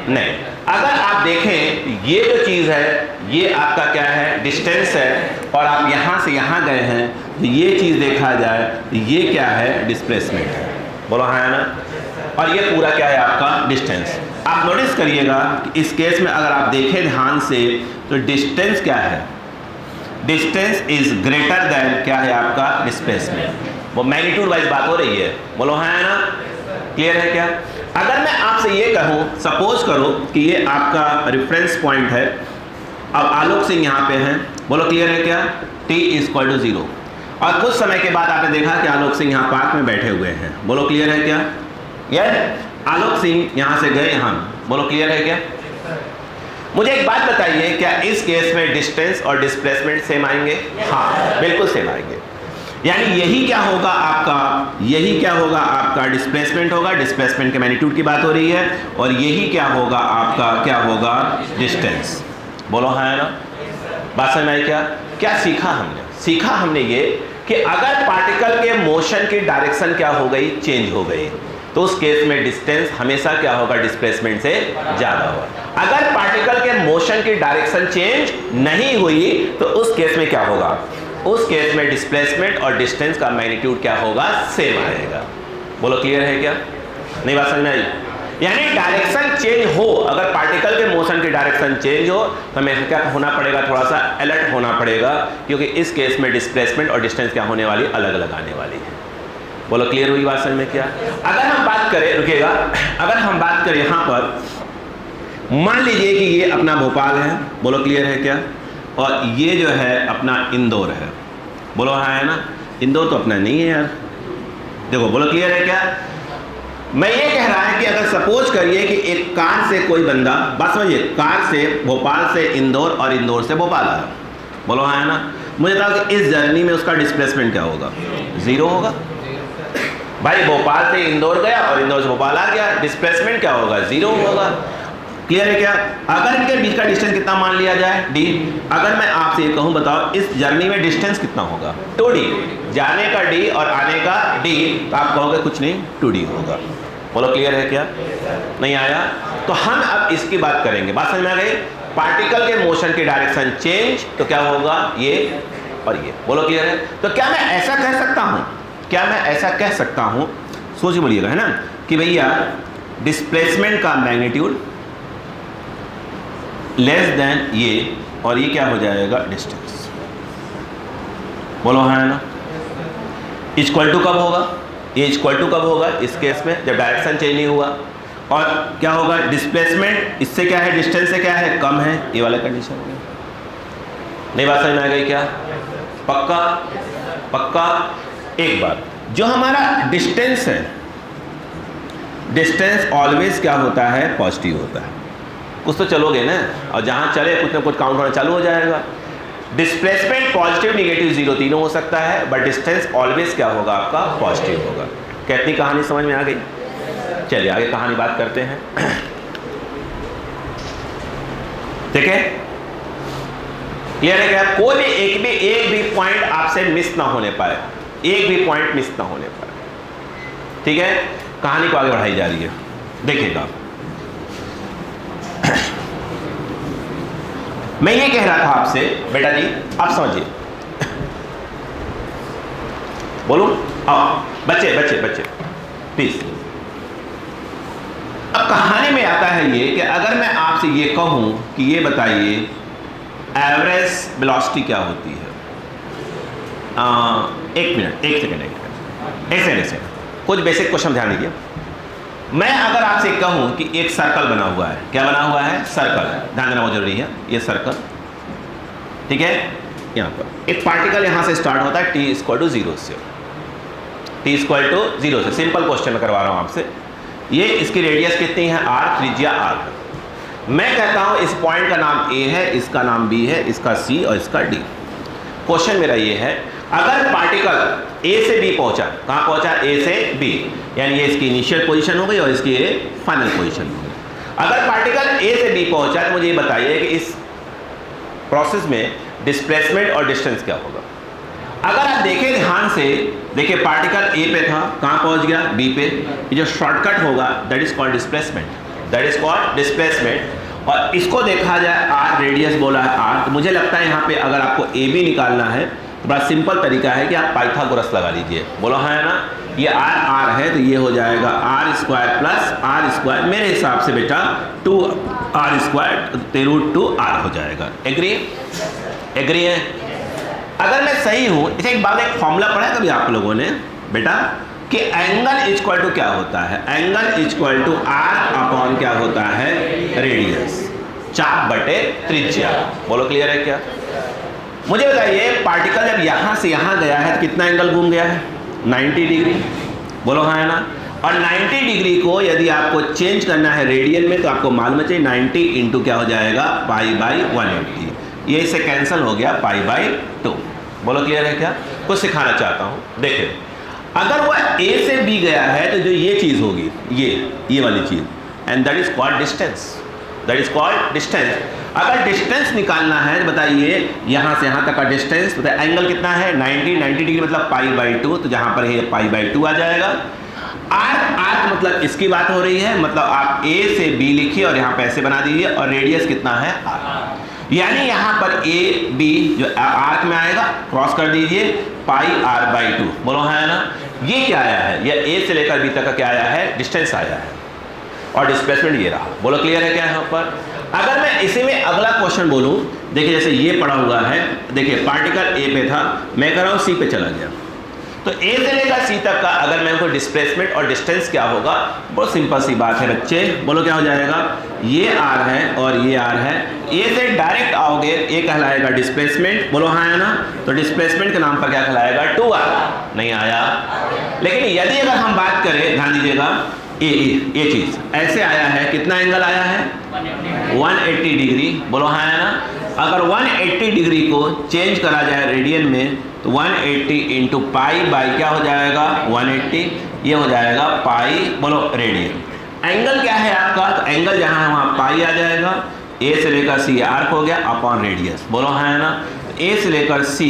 नहीं। अगर आप देखें ये जो चीज़ है ये आपका क्या है? डिस्टेंस है, और आप यहाँ से यहाँ गए हैं तो ये चीज़ देखा जाए तो ये क्या है? डिस्प्लेसमेंट है। बोलो हाँ है ना। और ये पूरा क्या है? आपका डिस्टेंस। आप नोटिस करिएगा कि इस केस में अगर आप देखें ध्यान से तो डिस्टेंस क्या है? डिस्टेंस इज ग्रेटर देन क्या है? आपका डिस्प्लेसमेंट। वो मैग्नीट्यूड वाइज बात हो रही है। बोलो हाँ है ना, क्लियर है क्या? अगर मैं आपसे ये कहूँ, सपोज करो कि ये आपका रेफरेंस पॉइंट है, अब आलोक सिंह यहाँ पे हैं। बोलो क्लियर है क्या? t इक्वल टू 0, और कुछ समय के बाद आपने देखा कि आलोक सिंह यहाँ पार्क में बैठे हुए हैं। बोलो क्लियर है क्या? यस। आलोक सिंह यहाँ से गए यहाँ। बोलो क्लियर है क्या? मुझे एक बात बताइए, क्या इस केस में डिस्टेंस और डिस्प्लेसमेंट सेम आएंगे? हाँ बिल्कुल सेम आएंगे। यानी यही क्या होगा आपका? यही क्या होगा आपका? डिस्प्लेसमेंट होगा। डिस्प्लेसमेंट के मैग्नीट्यूड की बात हो रही है, और यही क्या होगा आपका? क्या होगा? डिस्टेंस। बोलो हाँ है ना। बात समझ में आई क्या? क्या सीखा हमने? सीखा हमने ये कि अगर पार्टिकल के मोशन की डायरेक्शन क्या हो गई? चेंज हो गई, तो उस केस में डिस्टेंस हमेशा क्या होगा? डिस्प्लेसमेंट से ज्यादा होगा। अगर पार्टिकल के मोशन की डायरेक्शन चेंज नहीं हुई तो उस केस में क्या होगा? उस केस में डिस्प्लेसमेंट और डिस्टेंस का मैग्नीट्यूड क्या होगा? सेम आएगा। बोलो क्लियर है क्या? नहीं बात समझ में आई? यानी डायरेक्शन चेंज हो, अगर पार्टिकल के मोशन की डायरेक्शन चेंज हो तो हमें क्या होना पड़ेगा? थोड़ा सा अलर्ट होना पड़ेगा, क्योंकि इस केस में डिस्प्लेसमेंट और डिस्टेंस क्या होने वाली? अलग अलग आने वाली है। बोलो क्लियर हुई बात समझ में क्या? अगर हम बात करें, रुकेगा, अगर हम बात करें यहाँ पर, मान लीजिए कि ये अपना भोपाल है। बोलो क्लियर है क्या? और ये जो है अपना इंदौर है। बोलो हाँ है ना। इंदौर तो अपना नहीं है यार। देखो बोलो क्लियर है क्या? मैं ये कह रहा है कि अगर सपोज करिए कि एक कार से कोई बंदा, बात समझिए, कार से भोपाल से इंदौर और इंदौर से भोपाल आया। बोलो हाँ है ना। मुझे बताओ कि इस जर्नी में उसका डिस्प्लेसमेंट क्या होगा? 0 होगा। भाई भोपाल से इंदौर गया और इंदौर से भोपाल आ गया, डिस्प्लेसमेंट क्या होगा? 0 होगा। क्लियर है क्या? अगर इनके बीच का डिस्टेंस कितना मान लिया जाए? d। अगर मैं आपसे ये कहूँ, बताओ इस जर्नी में डिस्टेंस कितना होगा? 2d। जाने का d और आने का d, तो आप कहोगे कुछ नहीं, 2d होगा। बोलो क्लियर है क्या? नहीं आया? तो हम अब इसकी बात करेंगे। बात समझ में आ गई? पार्टिकल के मोशन की डायरेक्शन चेंज तो क्या होगा? ये और ये। बोलो क्लियर है? तो क्या मैं ऐसा कह सकता हूँ? क्या मैं ऐसा कह सकता हूँ? सोचिए बोलिएगा, है ना, कि भैया डिस्प्लेसमेंट का मैग्नीट्यूड लेस देन ये, और ये क्या हो जाएगा? डिस्टेंस। बोलो हाँ है ना। इक्वल टू कब होगा? ये इक्वल टू कब होगा? इस केस में जब डायरेक्शन चेंज नहीं हुआ। और क्या होगा? डिस्प्लेसमेंट इससे क्या है? डिस्टेंस से क्या है? कम है। ये वाला कंडीशन हो गया। नहीं बात समझ में आ गई क्या? पक्का? पक्का? एक बात, जो हमारा डिस्टेंस है, डिस्टेंस ऑलवेज क्या होता है, पॉजिटिव होता है। कुछ तो चलोगे ना, और जहाँ चले कुछ ना कुछ काउंट होना चालू हो जाएगा। डिस्प्लेसमेंट पॉजिटिव नेगेटिव जीरो तीनों हो सकता है, बट डिस्टेंस ऑलवेज क्या होगा आपका, पॉजिटिव होगा। कितनी कहानी समझ में आ गई? चलिए आगे कहानी बात करते हैं। ठीक है, क्लियर है क्या? कोई भी एक भी पॉइंट आपसे मिस ना होने पाए, एक भी पॉइंट मिस ना होने पाए। ठीक है, कहानी को आगे बढ़ाई जा रही है, देखिएगा। मैं ये कह रहा था आपसे, बेटा जी आप समझिए, बोलूं? आओ बच्चे बच्चे बच्चे प्लीज। अब कहानी में आता है ये कि अगर मैं आपसे ये कहूं कि ये बताइए एवरेज वेलोसिटी क्या होती है। एक मिनट, एक सेकंड, कुछ बेसिक क्वेश्चन ध्यान दीजिए। मैं अगर आपसे कहूं कि एक सर्कल बना हुआ है, क्या बना हुआ है, सर्कल, ध्यान देना बहुत जरूरी है, ये सर्कल, ठीक है। यहाँ पर एक पार्टिकल यहाँ से स्टार्ट होता है t = 0 से, t = 0 से। सिंपल क्वेश्चन करवा रहा हूँ आपसे। ये इसकी रेडियस कितनी है, r, त्रिज्या r है। मैं कहता हूँ इस पॉइंट का नाम a है, इसका नाम b है, इसका c और इसका d। क्वेश्चन मेरा ये है, अगर पार्टिकल A से B पहुंचा, कहाँ पहुंचा, A से B, यानी ये इसकी इनिशियल पोजीशन हो गई और इसकी ये फाइनल पोजीशन हो गई। अगर पार्टिकल A से B पहुंचा तो मुझे ये बताइए कि इस प्रोसेस में डिस्प्लेसमेंट और डिस्टेंस क्या होगा। अगर आप देखें ध्यान से, देखिए पार्टिकल A पे था, कहाँ पहुंच गया, B पे। ये जो शॉर्टकट होगा that is called displacement, that is called displacement. और इसको देखा जाए r, रेडियस बोला है r, तो मुझे लगता है यहाँ पे अगर आपको AB निकालना है तो बड़ा सिंपल तरीका है कि आप पाइथागोरस लगा लीजिए। बोलो है ना, ये r है तो ये हो जाएगा r² प्लस r², मेरे हिसाब से बेटा 2r² √2r हो जाएगा। एग्री है? अगर मैं सही हूँ, इसे एक बात, एक फॉर्मूला पढ़ा है कभी आप लोगों ने बेटा कि एंगल इक्वल टू क्या होता है, एंगल इक्वल टू r/ क्या होता है, रेडियस, चाप बटे त्रिज्या। बोलो क्लियर है क्या? मुझे बताइए पार्टिकल जब यहाँ से यहाँ गया है तो कितना एंगल घूम गया है, 90 डिग्री। बोलो हाँ है ना। और 90 डिग्री को यदि आपको चेंज करना है रेडियन में तो आपको मालूम चाहिए 90 इंटू क्या हो जाएगा, π/180। ये इससे कैंसिल हो गया π/2। बोलो क्लियर है क्या? कुछ सिखाना चाहता हूँ, देखिए अगर वह A से B गया है तो जो ये चीज़ होगी, ये वाली चीज़, and that is called distance, that is called distance. अगर डिस्टेंस निकालना है तो बताइए यहाँ से यहाँ तक का डिस्टेंस, बताइए एंगल कितना है, 90 डिग्री मतलब π/2, तो जहाँ पर है π/2 आ जाएगा। आर्क मतलब इसकी बात हो रही है, मतलब आप A से B लिखिए और यहाँ पे ऐसे बना दीजिए, और रेडियस कितना है r, यानी यहाँ पर A B जो आर्क में आएगा क्रॉस कर दीजिए, πr/2। बोलो है ना। ये क्या आया है, ये A से लेकर B तक का क्या आया है, डिस्टेंस आया है, और डिस्प्लेसमेंट ये रहा। बोलो क्लियर है क्या यहाँ पर? अगर मैं इसी में अगला क्वेश्चन बोलूं, देखिए जैसे ये पड़ा हुआ है, देखिए पार्टिकल A पे था, मैं कह रहा हूँ C पे चला गया, तो A से लेकर C तक का अगर मैं उनको डिस्प्लेसमेंट और डिस्टेंस क्या होगा, बहुत सिंपल सी बात है बच्चे। बोलो क्या हो जाएगा, ये r है और ये r है, A से डायरेक्ट आओगे, ये कहलाएगा डिस्प्लेसमेंट। बोलो हाँ है ना। तो डिस्प्लेसमेंट के नाम पर क्या कहलाएगा, 2r। नहीं आया। लेकिन यदि अगर हम बात करें, ध्यान दीजिएगा, ये चीज ऐसे आया है, कितना एंगल आया है, 180 डिग्री। बोलो हाँ है ना। अगर 180 डिग्री को चेंज करा जाए रेडियन में तो 180 इंटू π/ क्या हो जाएगा, 180, ये हो जाएगा π, बोलो रेडियन। एंगल क्या है आपका, तो एंगल जहाँ है वहाँ π आ जाएगा। A से लेकर C आर्क हो गया अपॉन रेडियस। बोलो हाँ है ना। A से लेकर C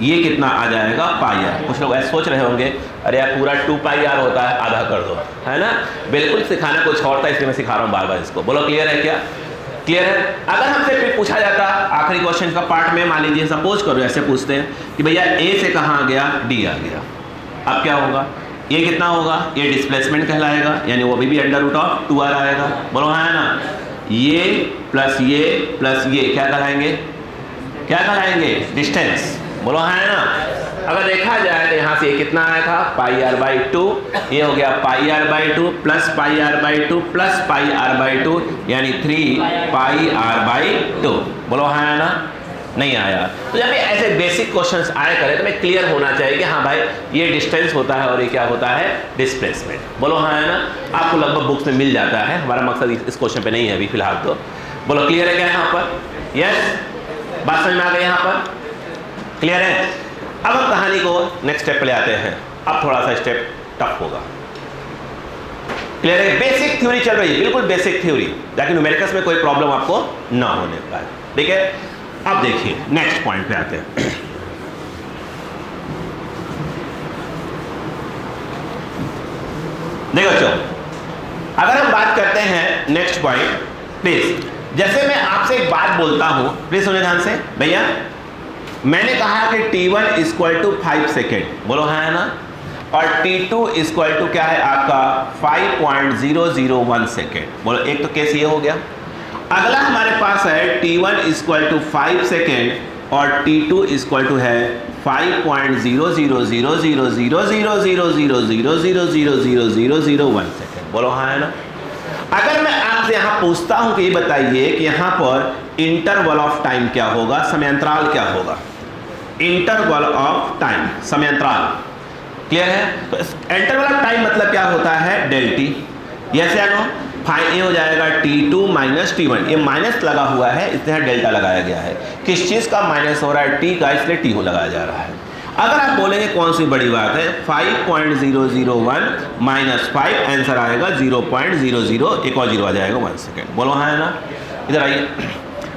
ये कितना आ जाएगा, πr। कुछ लोग ऐसे सोच रहे होंगे, अरे यार पूरा 2πr होता है, आधा कर दो, है ना। बिल्कुल सिखाना कुछ और था, इसलिए मैं सिखा रहा हूँ बार बार इसको। बोलो क्लियर है क्या? क्लियर है। अगर हमसे फिर पूछा जाता आखिरी क्वेश्चन का पार्ट में, मान लीजिए सपोज करो ऐसे पूछते हैं कि भैया A से कहाँ गया, D आ गया, अब क्या होगा, ये कितना होगा, ये डिस्प्लेसमेंट कहलाएगा, यानी वो भी √2r आएगा। बोलो हाँ है ना। ये प्लस ये क्या कहलाएंगे, क्या कहलाएंगे, डिस्टेंस। बोलो हाँ है ना। अगर देखा जाए तो यहाँ से ये कितना आया था, πr/2, ये हो गया πr/2 plus πr/2 plus πr/2, यानी 3πr/2। बोलो हाँ है ना। नहीं आया। तो जब भी ऐसे बेसिक क्वेश्चंस आया करें तो मैं क्लियर होना चाहिए कि हाँ भाई ये डिस्टेंस होता है और ये क्या होता है, डिस्प्लेसमेंट। बोलो हाँ है ना, आपको लगभग बुक्स में मिल जाता है, हमारा मकसद इस क्वेश्चन पे नहीं है अभी फिलहाल। तो बोलो क्लियर है क्या यहाँ पर? यस, बात समझ में आ गई यहाँ पर? क्लियर है? अब हम कहानी को नेक्स्ट स्टेप पे ले आते हैं। अब थोड़ा सा स्टेप टफ होगा। क्लियर है? बेसिक थ्योरी चल रही है, बिल्कुल बेसिक थ्योरी, ताकि न्यूमेरिकल्स में कोई प्रॉब्लम आपको ना होने पाए। ठीक है, अब देखिए नेक्स्ट पॉइंट पे आते हैं। देखो चलो, अगर हम बात करते हैं नेक्स्ट पॉइंट, प्लीज जैसे मैं आपसे एक बात बोलता हूं, प्लीज सुनिए ध्यान से भैया। मैंने कहा कि T1 इक्वल टू 5 सेकेंड, बोलो हाँ है ना, और T2 इक्वल टू क्या है आपका 5.001 सेकेंड। बोलो एक तो केस ये हो गया। अगला हमारे पास है T1 इक्वल टू 5 सेकेंड और T2 इक्वल टू है 5.000000000000001 सेकेंड। बोलो हाँ है ना। अगर मैं आपसे यहाँ पूछता हूँ कि ये बताइए कि यहाँ पर इंटरवल ऑफ टाइम क्या होगा, समयांतराल क्या होगा? इंटरवल ऑफ टाइम, समयांतराल। क्लियर है? तो इंटरवल ऑफ टाइम मतलब क्या होता है, डेल टी। यस या नो? फाइन ये हो जाएगा T2 माइनस T1, ये माइनस लगा हुआ है इसलिए डेल्टा लगाया गया है। किस चीज का माइनस हो रहा है, T का, इसलिए T को लगाया जा रहा है। अगर आप बोलेंगे कौन सी बड़ी बात है, 5.001 माइनस 5, आंसर आएगा 0.00, एक और जीरो आ जाएगा 1 सेकेंड। बोलो हाँ है ना। इधर आइए,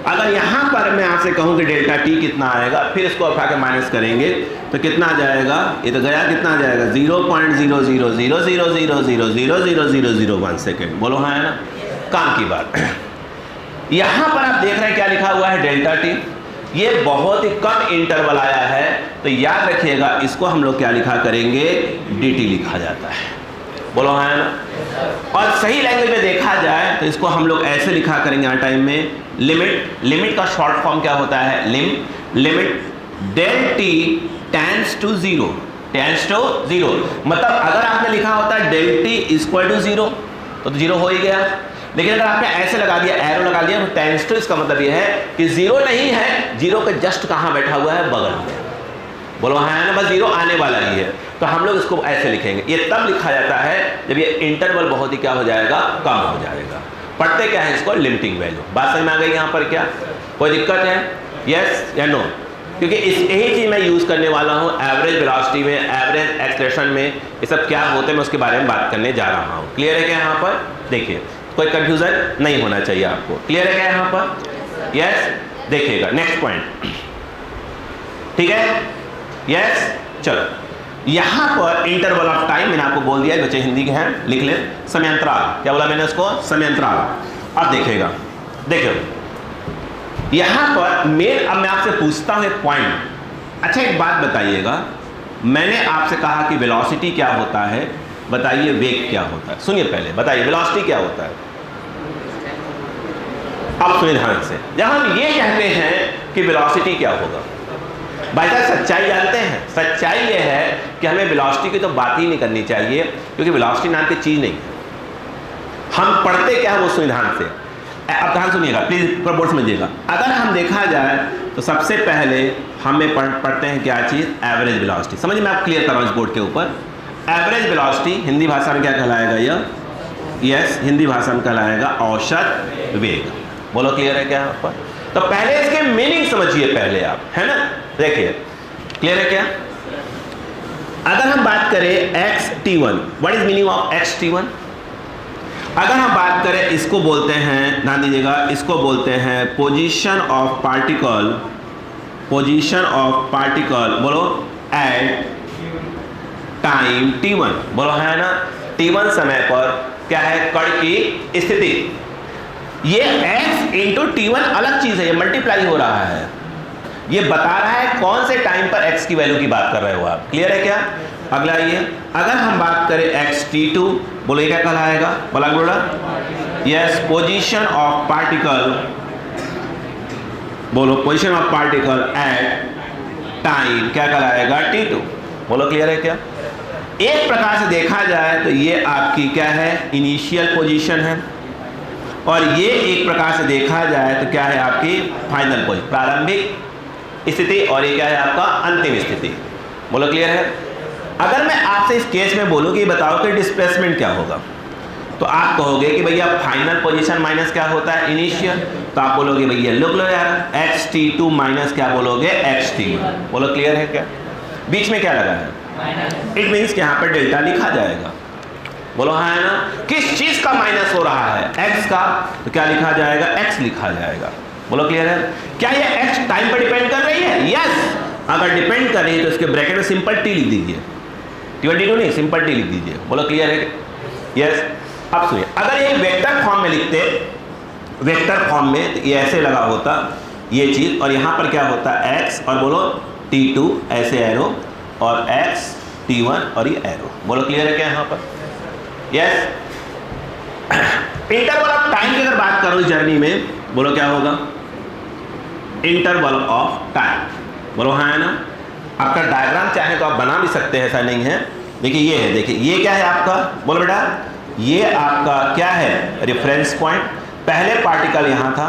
अगर यहाँ पर मैं आपसे कहूँ कि डेल्टा T कितना आएगा, फिर इसको उठा के माइनस करेंगे तो कितना आ जाएगा, ये तो गया, कितना आ जाएगा 0.0000000000001 सेकेंड। बोलो हाँ है ना, काम की बात। यहाँ पर आप देख रहे हैं क्या लिखा हुआ है, डेल्टा T। ये बहुत ही कम इंटरवल आया है, तो याद रखिएगा इसको हम लोग क्या लिखा करेंगे, dt लिखा जाता है। बोलो हाँ है ना। और सही लैंग्वेज में देखा जाए तो इसको हम लोग ऐसे लिखा करेंगे हर टाइम में, लिमिट का शॉर्ट फॉर्म क्या होता है, limit del T tends to zero, मतलब अगर आपने लिखा होता है del T equal to zero तो जीरो हो ही गया। लेकिन अगर आपने ऐसे लगा दिया, एरो लगा दिया, तो टेंड्स टू, इसका मतलब यह है कि जीरो नहीं है, जीरो के जस्ट कहाँ बैठा हुआ है, बगल में। बोलो हाँ है ना, बस जीरो आने वाला ही है, तो हम लोग इसको ऐसे लिखेंगे। ये तब लिखा जाता है जब ये इंटरवल बहुत ही क्या हो जाएगा, कम हो जाएगा। पढ़ते क्या है इसको, लिमिटिंग वैल्यू। बात समझ में आ गई यहाँ पर? क्या कोई दिक्कत है, यस या नो? क्योंकि यही चीज़ मैं यूज़ करने वाला हूँ एवरेज वेलोसिटी में, एवरेज एक्सेलरेशन में, ये सब क्या होते हैं मैं उसके बारे में बात करने जा रहा हूँ। क्लियर है क्या यहाँ पर? देखिए कोई कंफ्यूजन नहीं होना चाहिए आपको। क्लियर है क्या यहाँ पर? यस, देखिएगा नेक्स्ट पॉइंट। ठीक है, यस, चलो यहाँ पर इंटरवल ऑफ टाइम मैंने आपको बोल दिया, बच्चे हिंदी के हैं लिख लें, समयांतराल। क्या बोला मैंने उसको, समयांतराल। अब देखिएगा, देखिए यहाँ पर मेन, अब मैं आपसे पूछता हूँ एक पॉइंट। अच्छा एक बात बताइएगा, मैंने आपसे कहा कि वेलोसिटी क्या होता है, बताइए वेग क्या होता है। सुनिए पहले, बताइए वेलोसिटी क्या होता है। अब सुनिए ध्यान से, जब हम ये कहते हैं कि वेलोसिटी क्या होगा, भाई साहब सच्चाई जानते हैं, सच्चाई ये है कि हमें वेलोसिटी की तो बात ही नहीं करनी चाहिए, क्योंकि वेलोसिटी नाम की चीज़ नहीं है। हम पढ़ते क्या है वो सुनिए ध्यान से। अब ध्यान सुनिएगा प्लीज, बोर्ड समझिएगा। अगर हम देखा जाए तो सबसे पहले हमें पढ़ते हैं क्या चीज़, एवरेज वेलोसिटी। समझिए, मैं आप क्लियर कर रहा हूँ इस बोर्ड के ऊपर। एवरेज वेलोसिटी हिंदी भाषा में क्या कहलाएगा, यह, यस, हिंदी भाषा में कहलाएगा औसत वेग। बोलो क्लियर है क्या यहाँ पर? तो पहले इसके मीनिंग समझिए पहले आप, है ना। देखिए क्लियर है क्या? अगर हम बात करें xt1, what is meaning of xt1? अगर हम बात करें, इसको बोलते हैं, ध्यान दीजिएगा, इसको बोलते हैं position of particle, position of particle, बोलो एट टाइम t1। बोलो है ना, t1 समय पर क्या है, कण की स्थिति। ये x इंटू t1 अलग चीज है, ये मल्टीप्लाई हो रहा है, ये बता रहा है कौन से टाइम पर x की वैल्यू की बात कर रहे हो आप। क्लियर है क्या? अगला ये, अगर हम बात करें xt2, बोलो ये क्या कहलाएगा, बोला बोला, यस, पोजीशन ऑफ पार्टिकल, बोलो position of particle at time क्या कहलाएगा, t2। बोलो क्लियर है क्या? एक प्रकार से देखा जाए तो ये आपकी क्या है, इनिशियल पोजीशन है, और ये एक प्रकार से देखा जाए तो क्या है, आपकी फाइनल पोजीशन, प्रारंभिक स्थिति और ये क्या है आपका अंतिम स्थिति। बोलो क्लियर है। अगर मैं आपसे इस केस में बोलूं कि बताओ कि डिस्प्लेसमेंट क्या होगा, तो आप कहोगे कि भैया फाइनल पोजीशन माइनस क्या होता है इनिशियल, तो आप बोलोगे भैया लोग लो यार xt2 माइनस क्या बोलोगे xt1। बोलो क्लियर है क्या। बीच में क्या लगा है इट मीन्स कि यहाँ पर डेल्टा लिखा जाएगा। बोलो हाँ है ना। किस चीज का माइनस हो रहा है x का, तो क्या लिखा जाएगा x लिखा जाएगा। बोलो क्लियर है। क्या ये x टाइम पर डिपेंड कर रही है, यस। अगर डिपेंड कर रही है तो इसके ब्रैकेट में सिंपल t लिख दीजिए, 22 नहीं सिंपल t लिख दीजिए। बोलो क्लियर है यस। अब सुनिए, अगर ये वेक्टर फॉर्म में लिखते, वेक्टर फॉर्म में, तो ये ऐसे लगा होता ये चीज, और यहां पर क्या होता x और बोलो t2 ऐसे एरो और x t1 और ये एरो। बोलो क्लियर है क्या यहाँ पर यस। इंटरवल ऑफ टाइम की अगर बात करो इस जर्नी में, बोलो क्या होगा इंटरवल ऑफ टाइम। बोलो हाँ है ना। आपका डायग्राम चाहे तो आप बना भी सकते हैं, ऐसा नहीं है। देखिए ये है, देखिए ये क्या है आपका, बोलो बेटा ये आपका क्या है रेफरेंस पॉइंट। पहले पार्टिकल यहाँ था,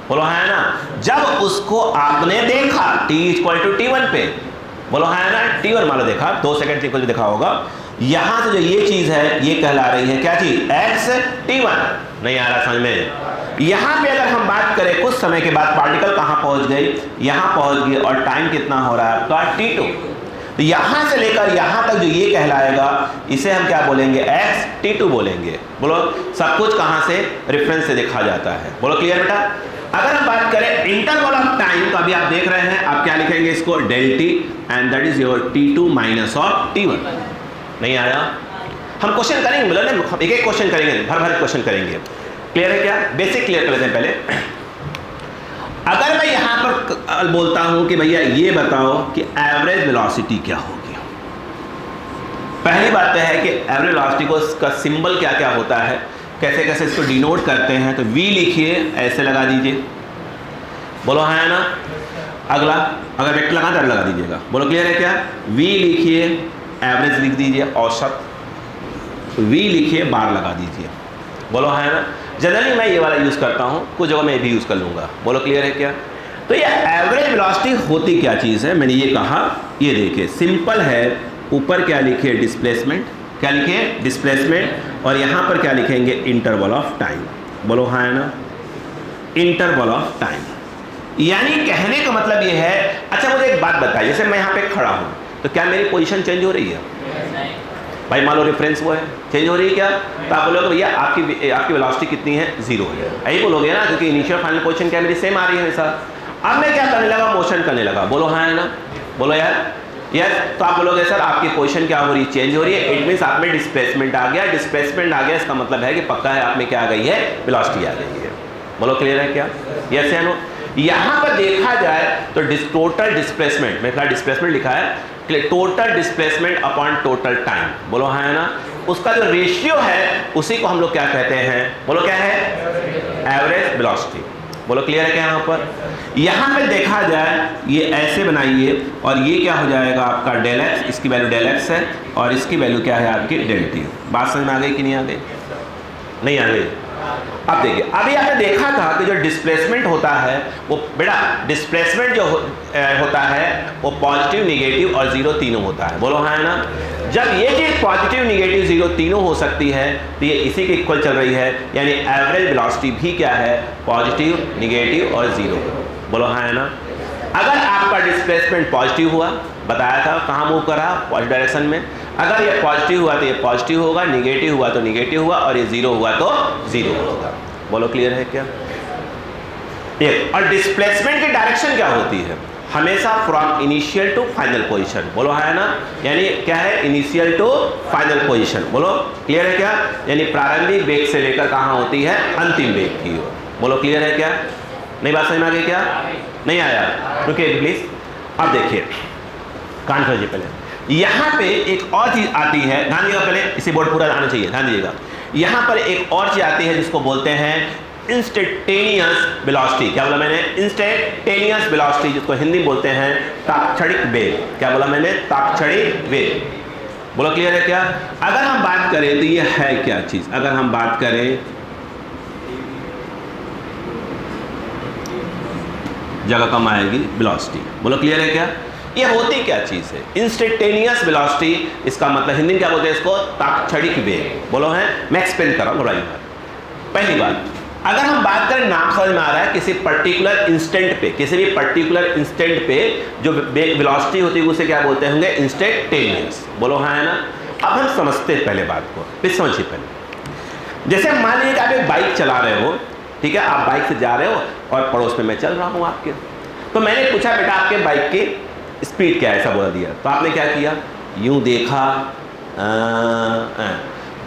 बोलो हाँ है ना। जब उसको आपने देखा t=t1 पे, बोलो हाँ है ना, t1 मान लो देखा 2 सेकंड से कुछ देखा होगा, यहां से जो ये चीज है ये कहला रही है क्या चीज xt1। नहीं आ रहा समझ में। यहां पे अगर हम बात करें कुछ समय के बाद पार्टिकल कहां पहुंच गई, यहां पहुंच गई, और टाइम कितना हो रहा है आपका t2। तो यहां से लेकर यहां तक जो ये कहलाएगा इसे हम क्या बोलेंगे xt2 बोलेंगे। बोलो सब कुछ कहां से रेफरेंस से देखा जाता है। बोलो क्लियर बेटा। अगर हम बात करें इंटरवल ऑफ टाइम, तो अभी आप देख रहे हैं, आप क्या लिखेंगे इसको del T, and that is your t2 minus of t1। नहीं आया। हम क्वेश्चन करेंगे, बोलो ना एक एक क्वेश्चन करेंगे, भर भर क्वेश्चन करेंगे। क्लियर है क्या। बेसिक क्लियर कर लेते हैं पहले। अगर मैं यहां पर बोलता हूं कि भैया ये बताओ कि एवरेज वेलोसिटी क्या होगी, पहली बात है कि एवरेज वेलोसिटी को का सिंबल क्या क्या होता है, कैसे कैसे इसको डिनोट करते हैं। तो v लिखिए ऐसे लगा दीजिए। बोलो हाँ है ना। अगला अगर वेक्टर लगा तो लगा दीजिएगा। बोलो क्लियर है क्या। v लिखिए एवरेज लिख दीजिए औसत, v लिखिए बार लगा दीजिए। बोलो हाँ है ना। जनरली मैं ये वाला यूज करता हूँ, कुछ जगह मैं भी यूज कर लूंगा। बोलो क्लियर है क्या। तो ये एवरेज वेलोसिटी होती क्या चीज है, मैंने ये कहा, ये देखिए सिंपल है। ऊपर क्या लिखे डिस्प्लेसमेंट, क्या लिखे डिस्प्लेसमेंट, और यहाँ पर क्या लिखेंगे इंटरवल ऑफ टाइम। बोलो हाँ है ना। इंटरवल ऑफ टाइम यानी कहने का मतलब ये है। अच्छा मुझे एक बात बताइए, जैसे मैं यहाँ पे खड़ा हूँ तो क्या मेरी पोजीशन चेंज हो रही है भाई। मान लो रेफरेंस वो है, चेंज हो रही है क्या। तो आप बोलोगे भैया आपकी वेलोसिटी कितनी है 0 है, यही बोलोगे ना, क्योंकि इनिशियल फाइनल पोजीशन क्या मेरी सेम आ रही है हमेशा। अब मैं क्या करने लगा, मोशन करने लगा। बोलो हाँ है ना। बोलो यार यस। तो आप बोलोगे सर आपकी पोजीशन क्या हो रही है, चेंज हो रही है। इट मीन्स आप में डिस्प्लेसमेंट आ गया। डिस्प्लेसमेंट आ गया इसका मतलब है कि पक्का है आप में क्या आ गई है, वेलोसिटी आ गई है। बोलो क्लियर है क्या। यस या नो। यहाँ पर देखा जाए तो टोटल डिस्प्लेसमेंट, मेरे ख्याल डिस्प्लेसमेंट लिखा है, total displacement upon total time. बोलो हाँ है ना। उसका जो रेशियो है उसी को हम लोग क्या कहते हैं, बोलो क्या है एवरेज वेलोसिटी। बोलो क्लियर है क्या। यहाँ पे देखा जाए ये ऐसे बनाइए, और ये क्या हो जाएगा आपका डेल एक्स, इसकी वैल्यू डेल एक्स है, और इसकी वैल्यू क्या है आपकी डेल टी। बात समझ में आ गई कि नहीं आ गई। नहीं आ गई। अब देखिए अभी आपने देखा था कि जो डिस्प्लेसमेंट होता है वो बेटा डिस्प्लेसमेंट जो होता है वो पॉजिटिव निगेटिव और 0 तीनों होता है। बोलो हाँ है ना। जब ये चीज पॉजिटिव निगेटिव 0 तीनों हो सकती है तो ये इसी के इक्वल चल रही है, यानी एवरेज वेलोसिटी भी क्या है पॉजिटिव निगेटिव और 0। बोलो हाँ है ना। अगर आपका डिस्प्लेसमेंट पॉजिटिव हुआ, बताया था कहाँ मूव करा, पॉजिटिव डायरेक्शन में। अगर ये पॉजिटिव हुआ तो ये पॉजिटिव होगा, निगेटिव हुआ तो निगेटिव हुआ, और ये 0 हुआ तो 0 होगा। बोलो क्लियर है क्या। और डिस्प्लेसमेंट की डायरेक्शन क्या होती है, हमेशा from initial to final position. बोलो है ना। यानी क्या है इनिशियल टू फाइनल पोजीशन। बोलो क्लियर है क्या। यानी प्रारंभिक वेग से लेकर कहाँ होती है अंतिम वेग की ओर। बोलो क्लियर है क्या। नहीं बात समझ में आ गई क्या। नहीं आया रुकिए प्लीज। अब देखिए कान खोलिए पहले। यहाँ पे एक और चीज आती है, ध्यान दीजिएगा, पहले इसे बोर्ड पूरा आना चाहिए, ध्यान दीजिएगा। यहाँ पर एक और चीज आती है जिसको बोलते हैं इंस्टेंटेनियस वेलोसिटी। क्या बोला मैंने, इंस्टेंटेनियस वेलोसिटी, जिसको हिंदी बोलते हैं तात्क्षणिक वेग। क्या बोला मैंने, तात्क्षणिक वेग। बोलो क्लियर है क्या। अगर हम बात करें तो ये है क्या चीज, अगर हम बात करें जगह कम आएगी वेलोसिटी। बोलो क्लियर है क्या? ये होती क्या चीज़ है? इंस्टेंटेनियस वेलोसिटी, इसका मतलब हिंदी में क्या बोलते हैं इसको? तात्क्षणिक वेग। बोलो है, मैं एक्सप्लेन कर रहा हूँ। पहली बात, अगर हम बात करें, नाम समझ में आ रहा है, किसी पर्टिकुलर इंस्टेंट पे, किसी भी पर्टिकुलर इंस्टेंट पे जो वेलोसिटी होती है उसे क्या बोलते होंगे? इंस्टेंटेनियस। बोलो हाँ है ना? अब हम समझते हैं पहले बात को, फिर समझिए पहले। जैसे मान लीजिए कि आप एक बाइक चला रहे हो, ठीक है, आप बाइक से जा रहे हो और पड़ोस में मैं चल रहा हूँ आपके, तो मैंने पूछा बेटा आपके बाइक की स्पीड क्या है, ऐसा बोला दिया, तो आपने क्या किया? यूं देखा,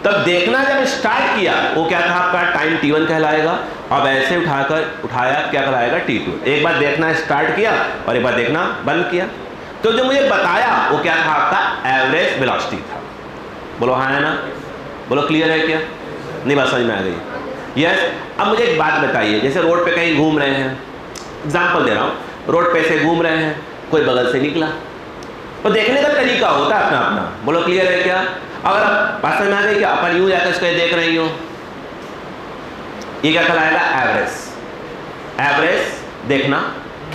तब देखना जब स्टार्ट किया वो क्या था आपका? टाइम t1 कहलाएगा। अब ऐसे उठाया क्या कहलाएगा? t2। एक बार देखना स्टार्ट किया और एक बार देखना बंद किया, तो जो मुझे बताया वो क्या था आपका? एवरेज वेलोसिटी था। बोलो हाँ है ना? बोलो क्लियर है क्या? नहीं बात समझ में आ गई? यस। अब मुझे एक बात बताइए, जैसे रोड पे कहीं घूम रहे हैं, एग्जाम्पल दे रहा हूँ, रोड पे से घूम रहे हैं, कोई बगल से निकला, तो देखने का तरीका होता है अपना अपना। बोलो क्लियर है क्या? अगर आप बात समझ में आ गई कि अपन यूं जाकर इसको देख रही हो, ये क्या कहलाएगा? एवरेज। एवरेज देखना।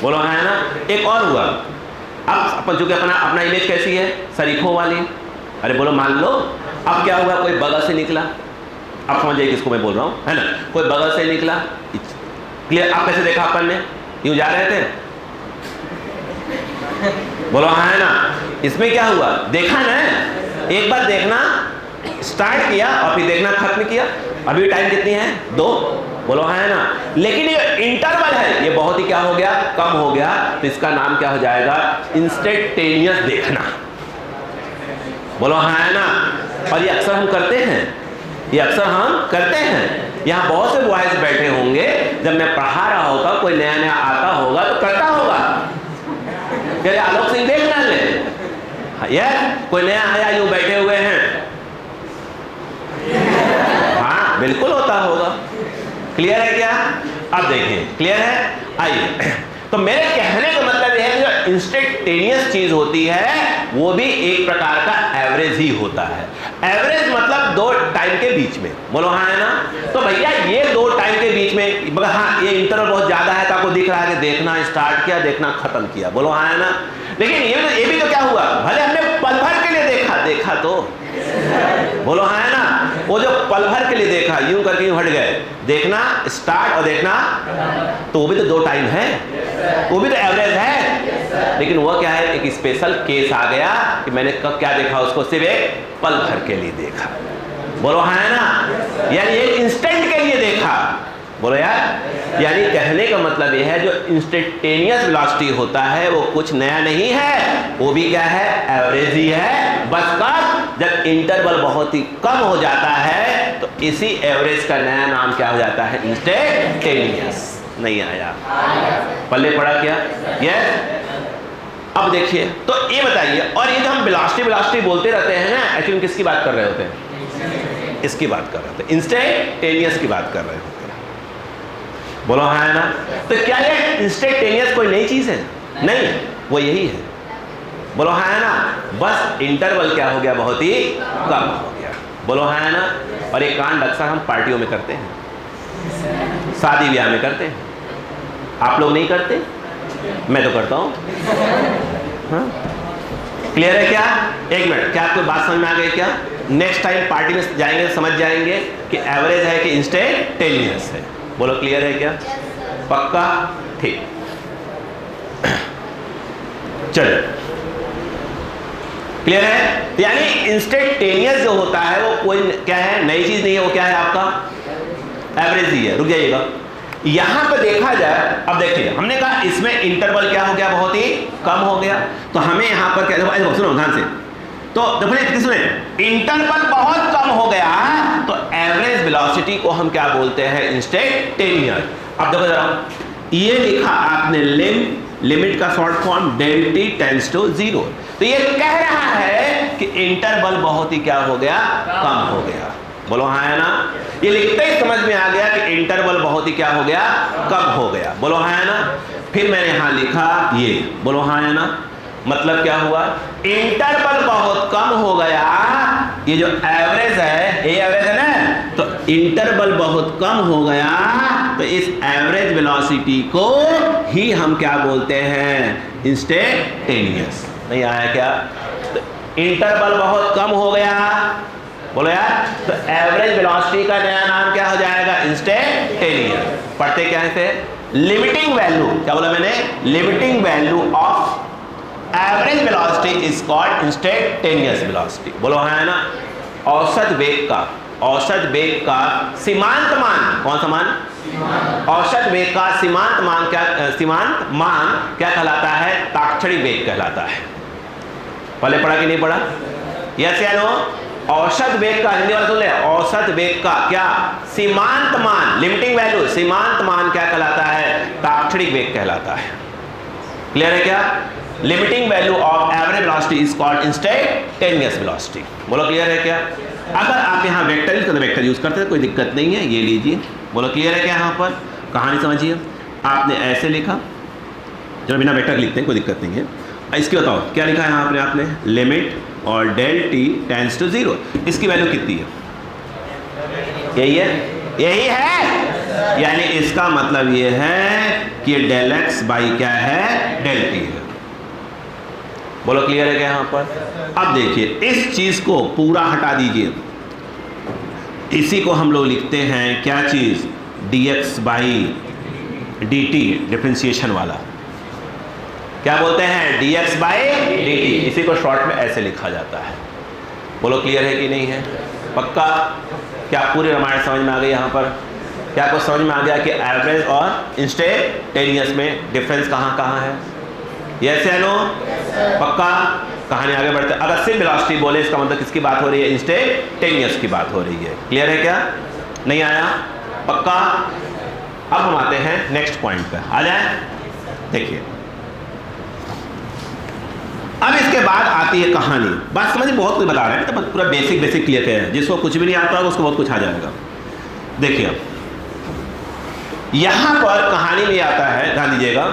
बोलो हाँ है ना? एक और हुआ, अब अपन चूंकि अपना इमेज कैसी है? सरीखों वाली। अरे बोलो मान लो अब क्या हुआ? कोई बगल से निकला, अब समझिए किसको मैं बोल रहा हूँ, है ना? कोई बगल से निकला, क्लियर? आप कैसे देखा अपन ने? यूं जा रहे थे। बोलो हाँ है ना? इसमें क्या हुआ? देखा ना, एक बार देखना स्टार्ट किया और फिर देखना खत्म किया। अभी टाइम कितनी है? 2। बोलो हाँ है ना? लेकिन ये इंटरवल है, ये बहुत ही क्या हो गया? कम हो गया, तो इसका नाम क्या हो जाएगा? इंस्टेंटेनियस देखना। बोलो हाँ है ना? और ये अक्सर हम करते हैं, ये अक्सर हम करते हैं। यहाँ बहुत से बॉयज बैठे होंगे, जब मैं पढ़ा रहा होता, कोई नया नया आता होगा तो करता होगा, क्या आलोक सिंह देखना ले, यार कोई नया आया यूं बैठे हुए हैं, हाँ बिल्कुल होता होगा। क्लियर है क्या? अब देखें, क्लियर है? आइए, तो मेरे कहने का मतलब यह है जो इंस्टेंटेनियस चीज होती है वो भी एक प्रकार का एवरेज ही होता है। एवरेज मतलब 2 टाइम के बीच में। बोलो हाँ है ना? तो भैया ये 2 टाइम के बीच में, मगर हाँ ये इंटरवल बहुत ज्यादा है तो आपको दिख रहा है कि देखना स्टार्ट किया, देखना खत्म किया। बोलो हाँ है ना? लेकिन ये भी तो क्या हुआ? भले हमने पल भर के लिए देखा तो, बोलो हाँ है ना? वो जो पल भर के लिए देखा, यूं करके यूं हट गए, देखना स्टार्ट और देखना, तो वो भी तो 2 टाइम है, वो भी तो एवरेज है। लेकिन वो क्या है? एक स्पेशल केस आ गया कि मैंने कब क्या देखा? उसको सिर्फ एक पल भर के लिए देखा। बोलो हाँ है ना? यानी एक इंस्टेंट के लिए देखा। बोलो यार, यानी कहने का मतलब यह है जो इंस्टेंटेनियस वेलोसिटी होता है वो कुछ नया नहीं है, वो भी क्या है? एवरेज ही है। बस कब? जब इंटरवल बहुत ही कम हो जाता है तो इसी एवरेज का नया नाम क्या हो जाता है? इंस्टेंटेनियस। नहीं आया? पल्ले पड़ा क्या? यस। अब देखिए, तो ये बताइए, और ये जो हम वेलोसिटी बोलते रहते हैं ना, एक्चुअली किसकी बात कर रहे होते हैं? इसकी बात कर रहे होते हैं, इंस्टेंटेनियस की बात कर रहे होते हैं। बोलो हाँ है ना? तो क्या ये इंस्टेंटेनियस कोई नई चीज है? नहीं, वो यही है। बोलो हाँ है ना? बस इंटरवल क्या हो गया? बहुत ही कम हो गया। बोलो हाँ है ना? और एक कांड अक्सर हम पार्टियों में करते हैं, शादी ब्याह में करते हैं। आप लोग नहीं करते? मैं तो करता हूँ। हाँ? क्लियर है क्या? एक मिनट, क्या आपको बात समझ में आ गई क्या? नेक्स्ट टाइम पार्टी में जाएंगे तो समझ जाएंगे कि एवरेज है कि इंस्टेंटेनियस है। बोलो क्लियर है क्या? पक्का? ठीक, चलो क्लियर है? यानी इंस्टेंटेनियस जो होता है वो कोई क्या है? नई चीज नहीं है, वो क्या है? आपका एवरेज ही है। रुक जाइएगा, यहां पर देखा जाए, अब देखिए हमने कहा इसमें इंटरवल क्या हो गया? बहुत ही कम हो गया। तो हमें यहां पर क्या, सुनो ध्यान से, तो देखो सुने, इंटरवल बहुत कम हो गया तो एवरेज वेलोसिटी को हम क्या बोलते हैं? इंस्टेंटेनियस। अब देखो जरा, ये लिखा आपने लिमिट का short form del t tends to 0, तो ये कह रहा है कि इंटरवल बहुत ही क्या हो गया? कम हो गया। बोलो हाँ है ना? ये लिखते ही समझ में आ गया कि इंटरवल बहुत ही क्या हो गया? कम हो गया। बोलो हाँ है ना? फिर मैंने यहां लिखा ये, बोलो हाँ है ना? मतलब क्या हुआ? इंटरवल बहुत कम हो गया, ये जो एवरेज है, ये एवरेज है ना, तो इंटरवल बहुत कम हो गया तो इस एवरेज वेलोसिटी को ही हम क्या बोलते हैं, इंस्टेंटेनियस। नहीं आया क्या? इंटरवल बहुत कम हो गया, बोलो यार, तो एवरेज वेलोसिटी का नया नाम क्या हो जाएगा, इंस्टेंटेनियस। पढ़ते क्या है, लिमिटिंग वैल्यू, क्या बोला मैंने, limiting value of average velocity is called instantaneous velocity. बोलो है ना। औसत वेग का सीमांत मान, कौन सा मान, औसत वेग का सीमांत मान क्या कहलाता है, ताक्षणिक वेग कहलाता है। पहले पढ़ा कि नहीं पढ़ा? यस या नो? औसत वेग का, हिंदी वाला सुन ले, औसत वेग का क्या, सीमांत मान, लिमिटिंग वैल्यू, सीमांत मान क्या कहलाता है, ताक्षणिक वेग कहलाता है। क्लियर है क्या? Limiting value of average velocity is called instantaneous velocity. बोलो क्लियर है क्या? अगर आप यहाँ वेक्टर यूज करते, वेक्टर यूज करते हैं, कोई दिक्कत नहीं है, ये लीजिए। बोलो क्लियर है क्या? यहाँ पर कहानी समझिए, आपने ऐसे लिखा, चलो बिना वेक्टर लिखते हैं, कोई दिक्कत नहीं है। इसकी बताओ क्या लिखा है यहाँ आपने लिमिट और डेल टी टेंड्स टू 0, इसकी वैल्यू कितनी है? यही है, यही है, यानी इसका मतलब ये है कि डेल एक्स बाई क्या है, डेल टी है। बोलो क्लियर है क्या यहाँ पर? अब देखिए इस चीज को पूरा हटा दीजिए, इसी को हम लोग लिखते हैं क्या चीज, dx बाई dt, डिफरेंशिएशन वाला, क्या बोलते हैं, dx बाई dt, इसी को शॉर्ट में ऐसे लिखा जाता है। बोलो क्लियर है कि नहीं है? पक्का? क्या पूरी रामायण समझ में आ गई यहाँ पर? क्या आपको समझ में आ गया कि एवरेज और इंस्टेंटेनियस में डिफरेंस कहाँ कहाँ है? यस या नो? पक्का? कहानी आगे बढ़ते, अगर सिर्फ वेलोसिटी बोले इसका मतलब किसकी बात हो रही है, इंस्टेंटेनियस की बात हो रही है। क्लियर है क्या? नहीं आया? पक्का? अब हम आते हैं नेक्स्ट पॉइंट पे, आ जाए। देखिए अब इसके बाद आती है कहानी। बात समझिए, बहुत कुछ बता रहे हैं, तो पूरा बेसिक क्लियर है, जिसको कुछ भी नहीं आता होगा उसको बहुत कुछ आ जाएगा। देखिए यहां पर कहानी में आता है, ध्यान दीजिएगा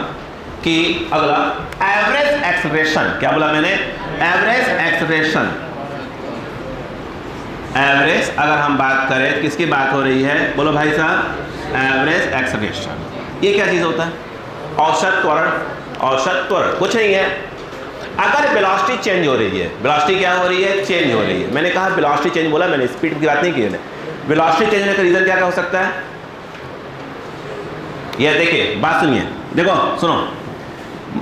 कि अगला एवरेज एक्सेलरेशन, क्या बोला मैंने, एवरेज एक्सेलरेशन। एवरेज अगर हम बात करें तो किसकी बात हो रही है, बोलो भाई साहब, एवरेज एक्सेलरेशन। ये क्या चीज होता है, औसत त्वरण। औसत त्वरण कुछ नहीं है, अगर वेलोसिटी चेंज हो रही है, वेलोसिटी क्या हो रही है, चेंज हो रही है। मैंने कहा वेलोसिटी चेंज बोला, मैंने स्पीड की बात नहीं की है। वेलोसिटी चेंज होने का रीजन क्या हो सकता है, ये देखिए, बात सुनिए, देखो सुनो,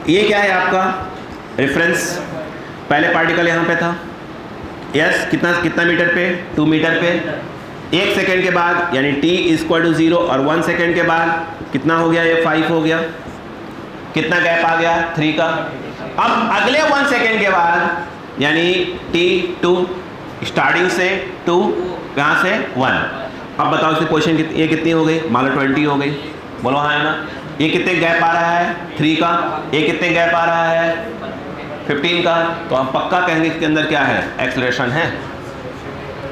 ये क्या है आपका रेफरेंस, पहले पार्टिकल यहाँ पे था, यस, कितना मीटर पे, 2 मीटर पे। 1 सेकेंड के बाद यानी t इक्वल टू 0 और 1 सेकेंड के बाद कितना हो गया, ये 5 हो गया। कितना गैप आ गया, 3 का। अब अगले 1 सेकेंड के बाद यानी t2, स्टार्टिंग से 2, यहाँ से 1। अब बताओ इसकी पोजीशन ये कितनी हो गई, मान लो 20 हो गई। बोलो हाँ है ना। ये कितने गैप आ रहा है, 3 का। ये कितने गैप आ रहा है, 15 का। तो हम पक्का कहेंगे इसके अंदर क्या है, एक्सेलरेशन है।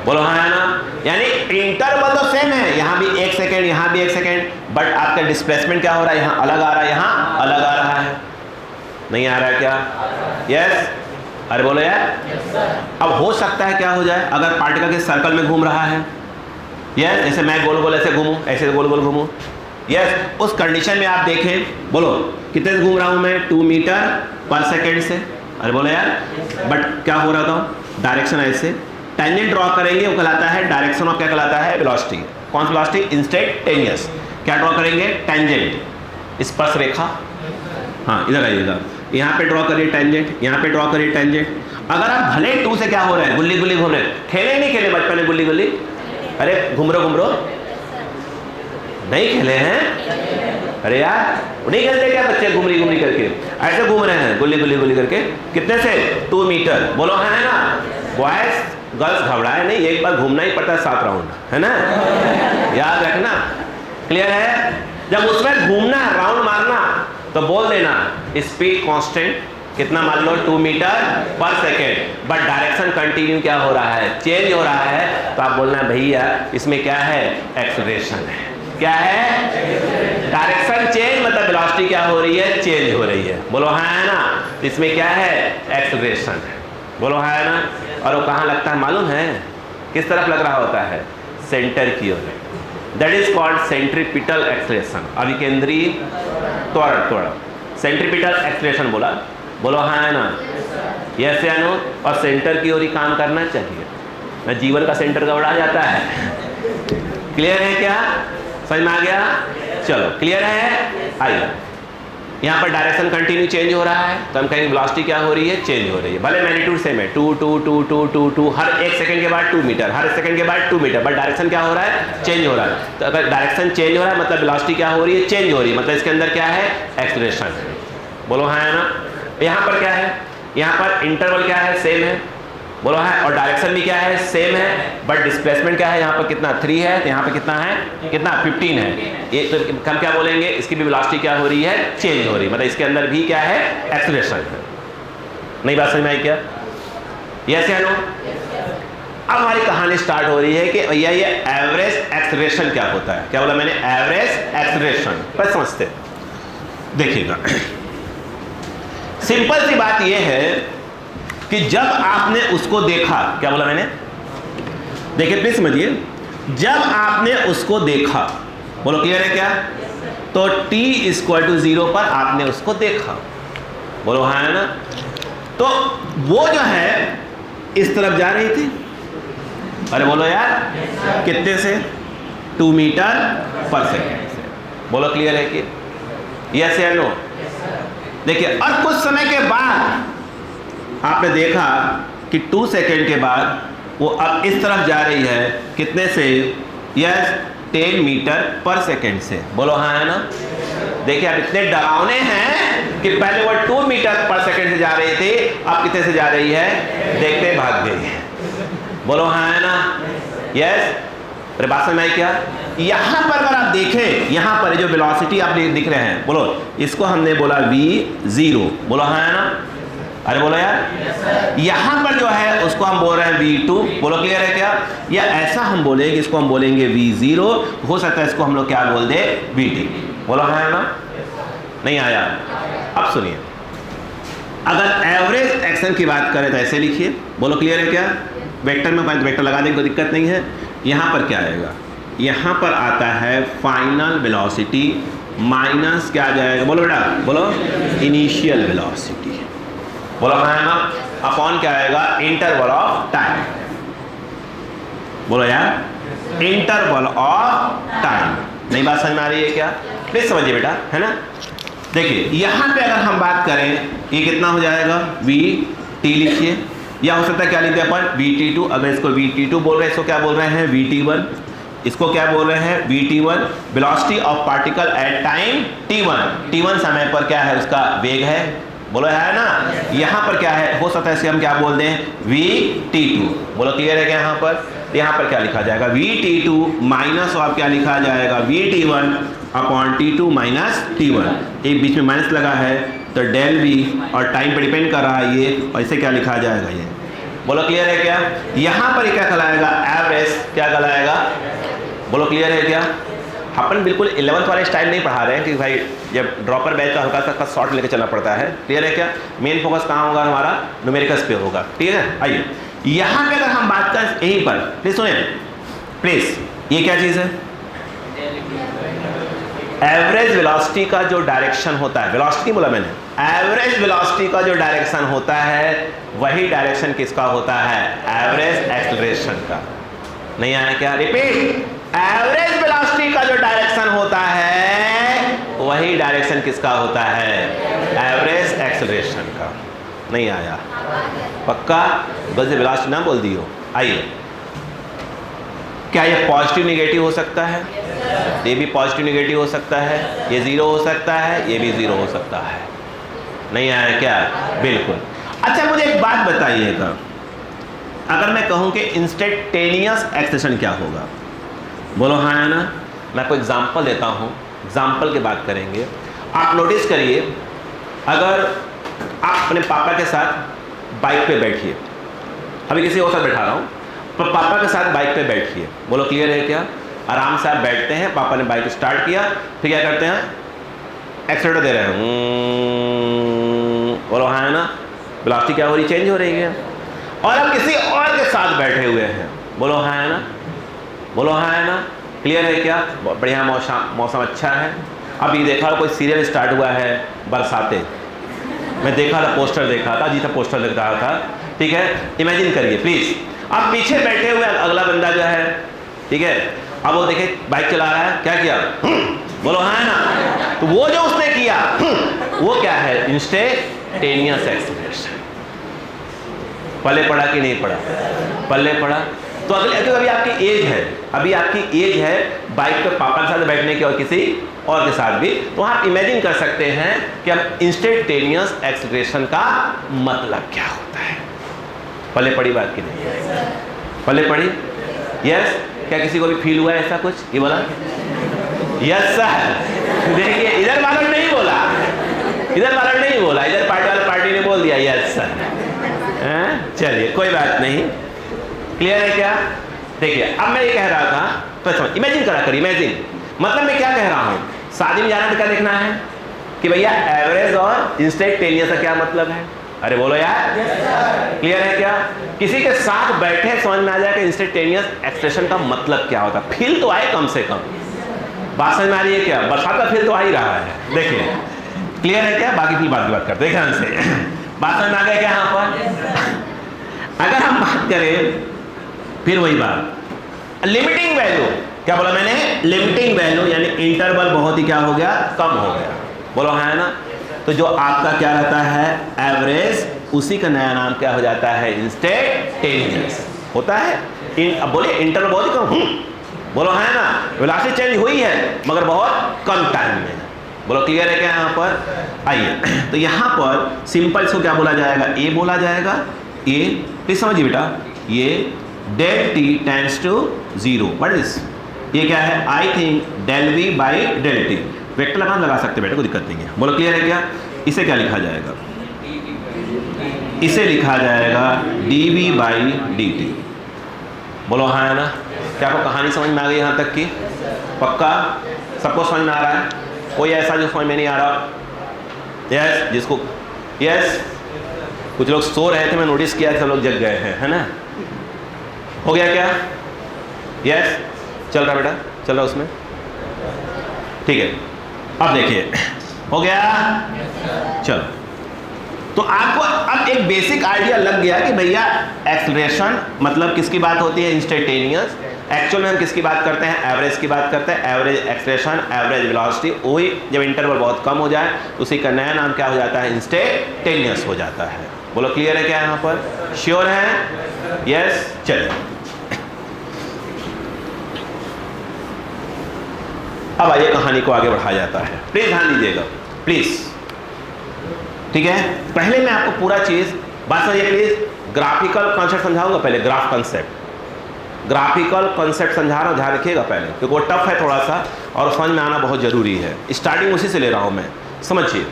बोलो हाँ है ना। यानी इंटरवल तो सेम है, यहाँ भी 1 सेकेंड, यहाँ भी 1 सेकेंड, बट आपका डिस्प्लेसमेंट क्या हो रहा है, यहाँ अलग आ रहा है, यहाँ अलग आ रहा है। नहीं आ रहा है क्या, यस? अरे बोलो यार। अब हो सकता है क्या हो जाए, अगर पार्टिकल के सर्कल में घूम रहा है, यस, जैसे मैं गोल गोल ऐसे घूमूं, ऐसे गोल गोल घूमूं, यस, उस कंडीशन में आप देखें, बोलो कितने से घूम रहा हूं मैं, 2 मीटर पर सेकेंड से। अरे बोलो यार, बट क्या हो रहा था, डायरेक्शन ऐसे टेंजेंट ड्रॉ करेंगे, वो कहलाता है डायरेक्शन ऑफ, क्या कहलाता है, वेलोसिटी। कौन सी वेलोसिटी, इंस्टेंटेनियस। क्या ड्रॉ करेंगे, टेंजेंट, स्पर्श रेखा। हाँ इधर आइएगा, यहाँ पे ड्रॉ करिए टेंजेंट, यहाँ पे ड्रॉ करिए टेंजेंट। अगर आप भले 2 से क्या हो रहे हैं, गुल्ली गुल्ली घूम रहे हैं, खेले नहीं खेले बचपन में गुल्ली गुल्ली, अरे घूम रो नहीं खेले हैं, अरे यार नहीं खेलते क्या बच्चे, घुमरी करके ऐसे घूम रहे हैं, गुल्ली करके। कितने से, 2 मीटर। बोलो है ना। बॉयज गर्ल्स घबराए नहीं, एक बार घूमना ही पड़ता है 7 राउंड, है ना, याद रखना। क्लियर है? जब उसमें घूमना, राउंड मारना, तो बोल देना स्पीड कांस्टेंट कितना, मान लो 2 मीटर पर सेकेंड, बट डायरेक्शन कंटिन्यू क्या हो रहा है, चेंज हो रहा है। तो आप बोलना भैया इसमें क्या है, एक्सेलरेशन है। क्या है, डायरेक्शन चेंज, मतलब वेलोसिटी क्या हो रही है, चेंज हो रही है। बोलो हाँ है ना। इसमें क्या है, एक्सेलरेशन है। बोलो हाँ है ना। और वो कहाँ लगता है मालूम है, किस तरफ लग रहा होता है, सेंटर की ओर। That is called centripetal acceleration, अभिकेंद्रीय त्वरण। सेंट्रीपिटल एक्सेलरेशन बोला, बोलो हाँ है ना, यस या नो। और सेंटर की ओर ही काम करना चाहिए, ना जीवन का सेंटर गड़बड़ा जाता है। क्लियर है क्या, समझ में आ गया? चलो क्लियर है। आइए, यहाँ पर डायरेक्शन कंटिन्यू चेंज हो रहा है, तो हम कहेंगे वेलोसिटी क्या हो रही है, चेंज हो रही है। भले मैग्नीट्यूड सेम है, 2 2 2 2 2 2, हर 1 सेकंड के बाद 2 मीटर, हर सेकंड के बाद 2 मीटर, बट डायरेक्शन क्या हो रहा है, चेंज हो रहा है। तो अगर डायरेक्शन चेंज हो रहा है मतलब वेलोसिटी क्या हो रही है, चेंज हो रही है, मतलब इसके अंदर क्या है, एक्सेलरेशन है। बोलो हाँ है ना। यहाँ पर क्या है, यहाँ पर इंटरवल क्या है, सेम है, बोलो है। और डायरेक्शन भी क्या है, सेम है, बट डिस्प्लेसमेंट क्या है, यहाँ पर कितना 3 है, तो यहाँ पर कितना है, कितना 15 है। ये तो हम क्या बोलेंगे, इसकी भी वेलोसिटी क्या हो रही है, चेंज हो रही है, मतलब इसके अंदर भी क्या है, एक्सेलरेशन है। नई बात समझ में आई क्या, यस या नो? अब हमारी कहानी स्टार्ट हो रही है कि भैया ये एवरेज एक्सेलरेशन क्या होता है। क्या बोला मैंने, एवरेज एक्सेलरेशन। पर समझते देखिएगा, सिंपल सी बात यह है कि जब आपने उसको देखा, क्या बोला मैंने, देखिए प्लीज समझिए, जब आपने उसको देखा, बोलो क्लियर है क्या, तो t = 0 पर आपने उसको देखा, बोलो हाँ है ना। तो वो जो है इस तरफ जा रही थी, अरे बोलो यार, कितने से, 2 मीटर पर सेकेंड से। बोलो क्लियर है कि यस या नो। देखिए, और कुछ समय के बाद आपने देखा कि 2 सेकेंड के बाद वो अब इस तरफ जा रही है, कितने से, यस 10 मीटर पर सेकेंड से। बोलो हाँ है ना। देखिए अब इतने डरावने हैं कि पहले वो 2 मीटर पर सेकेंड से जा रही थी, अब कितने से जा रही है, देखते भाग गई है। बोलो हाँ है ना, यस। अरे बात समझ में आई क्या? यहाँ पर अगर आप देखें, यहाँ पर जो वेलोसिटी आप दिख रहे हैं, बोलो इसको हमने बोला v0, बोलो हाँ है ना। अरे बोलो यार, यहाँ पर जो है उसको हम बोल रहे हैं v2, बोलो क्लियर है क्या? या ऐसा हम बोलेंगे, इसको हम बोलेंगे v0, हो सकता है इसको हम लोग क्या बोल दे, vt। बोलो हाँ है ना, नहीं आया? अब सुनिए, अगर एवरेज एक्शन की बात करें तो ऐसे लिखिए, बोलो क्लियर है क्या? वेक्टर में वेक्टर लगाने की कोई दिक्कत नहीं है। यहाँ पर क्या आएगा, यहाँ पर आता है फाइनल वेलोसिटी माइनस क्या आ जाएगा, बोलो बेटा, बोलो इनिशियल वेलोसिटी, बोलो हाँ है ना, अपॉन क्या आएगा, इंटरवल ऑफ टाइम। बोलो यार, इंटरवल ऑफ टाइम। नई बात समझ में आ रही है क्या? प्लीज समझिए बेटा, है ना। देखिए यहाँ पे अगर हम बात करें, ये कितना हो जाएगा, vt लिखिए, या हो सकता है क्या लिखते हैं अपन, vt2। अगर इसको vt2 बोल रहे हैं, इसको क्या बोल रहे हैं, vt1। इसको क्या बोल रहे हैं, vt1। Velocity of particle at time t1 समय पर क्या है, उसका वेग है, बोलो है ना। यहाँ पर क्या है, हो सकता है इसे हम क्या बोल दें, vt2। बोलो क्लियर है क्या? यहाँ पर क्या लिखा जाएगा, vt2 माइनस, और क्या लिखा जाएगा, vt1 upon t2 minus t1। एक बीच में माइनस लगा है तो डेल v, और टाइम पर डिपेंड कर रहा है ये, और इसे क्या लिखा जाएगा ये। बोलो क्लियर है क्या? यहाँ पर क्या कहलाएगा, एवरेज क्या कहलाएगा, बोलो क्लियर है क्या? अपन बिल्कुल 11th वाले स्टाइल नहीं पढ़ा रहे हैं कि भाई जब ड्रॉपर बैच का हल्का सा शॉर्ट लेके चलना पड़ता है। क्लियर है क्या? मेन फोकस कहाँ होगा हमारा, न्यूमेरिकल्स पे होगा। ठीक है, आइए यहाँ पे अगर हम बात करें, यहीं पर प्लीज सुने प्लीज, ये क्या चीज़ है, एवरेज वेलोसिटी का जो डायरेक्शन होता है, वेलोसिटी बोला मैंने, एवरेज वेलोसिटी का जो डायरेक्शन होता है वही डायरेक्शन किसका होता है, एवरेज एक्सेलरेशन का। नहीं आया क्या? रिपीट, एवरेज वेलोसिटी का जो डायरेक्शन होता है वही डायरेक्शन किसका होता है, एवरेज एक्सेलरेशन का। नहीं आया? पक्का? बस वेलोसिटी ना बोल दियो। आइए, क्या ये पॉजिटिव निगेटिव हो सकता है? ये भी पॉजिटिव निगेटिव हो सकता है, ये जीरो हो सकता है, ये भी जीरो हो सकता है। नहीं आया क्या? बिल्कुल। अच्छा मुझे एक बात बताइएगा, अगर मैं कहूं कि इंस्टेंटेनियस एक्सेलरेशन क्या होगा, बोलो हाँ है ना। मैं आपको एग्जांपल देता हूं, एग्जांपल की बात करेंगे। आप नोटिस करिए, अगर आप अपने पापा के साथ बाइक पे बैठिए, अभी किसी और साथ बैठा रहा हूं, पर पापा के साथ बाइक पे बैठिए, बोलो क्लियर है क्या? आराम से आप बैठते हैं, पापा ने बाइक स्टार्ट किया, फिर क्या करते हैं, एक्सीलरेटर दे रहे हैं, बोलो हाँ है ना। वेलोसिटी क्या हो रही, चेंज हो रही है। और अब किसी और के साथ बैठे हुए हैं, बोलो हाँ है ना, बोलो हाँ है ना। क्लियर है क्या? बढ़िया मौसम अच्छा है। अब ये देखा कोई सीरियल स्टार्ट हुआ है बरसाते, मैं देखा था, पोस्टर देखा था, अजीब सा पोस्टर लग रहा था, ठीक है। इमेजिन करिए प्लीज, अब पीछे बैठे हुए अगला बंदा जो है, ठीक है, अब वो देखे बाइक चला रहा है, क्या किया? बोलो हाँ ना। तो वो जो उसने किया वो क्या है? Instantaneous acceleration. पल्ले पड़ा कि नहीं पड़ा? पल्ले पड़ा। तो अभी आपकी एज है, अभी आपकी एज है बाइक पे पापा के साथ बैठने की और किसी और के साथ भी, तो आप इमेजिन कर सकते हैं कि अब इंस्टेंटेनियस एक्सीलरेशन का मतलब क्या होता है। पल्ले पड़ी बात की नहीं? पल्ले पड़ी? यस। क्या किसी को भी फील हुआ है ऐसा कुछ? ये बोला यस सर। देखिए इधर वाला नहीं बोला, इधर वाला नहीं बोला, इधर पार्टी ने बोल दिया यस सर। चलिए कोई बात नहीं, क्लियर है क्या? देखिए अब मैं ये कह रहा था, तो समझ, इमेजिन करा करिए, इमेजिन मतलब मैं क्या कह रहा हूं, शादी में जाना तो क्या देखना है कि भैया एवरेज और इंस्टेंटेनियस का क्या मतलब है? अरे बोलो यार, क्लियर है क्या? किसी के साथ बैठे समझ में आ जाए कि इंस्टेंटेनियस एक्सप्रेशन का मतलब क्या होता है, फील तो आए कम से कम। बात समझ में आ रही है क्या? बरसात का फील तो आ ही रहा है, देखिए क्लियर है क्या? बाकी फिर बात की बात करते हैं, ध्यान से बात समझ में आ गया क्या? यहाँ पर अगर हम बात करें फिर वही बात, लिमिटिंग वैल्यू, क्या बोला मैंने? लिमिटिंग वैल्यू यानी इंटरवल बहुत ही क्या हो गया? कम हो गया। बोलो है ना? तो जो आपका क्या रहता है? एवरेज, उसी का नया नाम क्या हो जाता है? इंस्टेंटेनियस होता है। अब बोलिए इंटरवल बहुत ही कम, बोलो है ना? वेलोसिटी चेंज हुई है मगर बहुत कम टाइम में। बोलो क्लियर है क्या? यहाँ पर आइए, तो यहाँ पर सिंपल इसको क्या बोला जाएगा? ए बोला जाएगा। ए प्लीज समझिए बेटा, ये del T tends to 0, what is? ये क्या है? I think del V by del T. Vector लगा सकते बेटे, कोई दिक्कत नहीं है। बोलो क्लियर है क्या? इसे क्या लिखा जाएगा? इसे लिखा जाएगा dv बाई dt। बोलो हाँ है ना? क्या आपको कहानी समझ में आ गई यहाँ तक की? पक्का सबको समझ में आ रहा है? कोई ऐसा जो समझ में नहीं आ रहा? यस, जिसको यस, कुछ लोग सो रहे थे, मैं नोटिस किया, सब लोग जग गए हैं, है ना? हो गया क्या? यस, चल रहा बेटा, चल रहा उसमें, ठीक है। अब देखिए हो गया, चलो। तो आपको अब एक बेसिक आइडिया लग गया कि भैया एक्सेलरेशन मतलब किसकी बात होती है? इंस्टेंटेनियस। एक्चुअल में हम किसकी बात करते हैं? एवरेज की बात करते हैं। एवरेज एक्सेलरेशन, एवरेज वेलोसिटी, वही जब इंटरवल बहुत कम हो जाए तो उसी का नया नाम क्या हो जाता है? इंस्टेंटेनियस हो जाता है। बोलो क्लियर है क्या? यहाँ पर श्योर है? यस, चलिए अब आइए कहानी को आगे बढ़ाया जाता है। प्लीज ध्यान दीजिएगा, प्लीज, ठीक है। पहले मैं आपको पूरा चीज बात समझिए प्लीज। ग्राफिकल कॉन्सेप्ट समझाऊंगा पहले, ग्राफ कॉन्सेप्ट, ग्राफिकल कॉन्सेप्ट समझा रहा हूँ, ध्यान रखिएगा पहले, क्योंकि वो टफ है थोड़ा सा और समझ में आना बहुत जरूरी है। स्टार्टिंग उसी से ले रहा हूँ मैं, समझिए।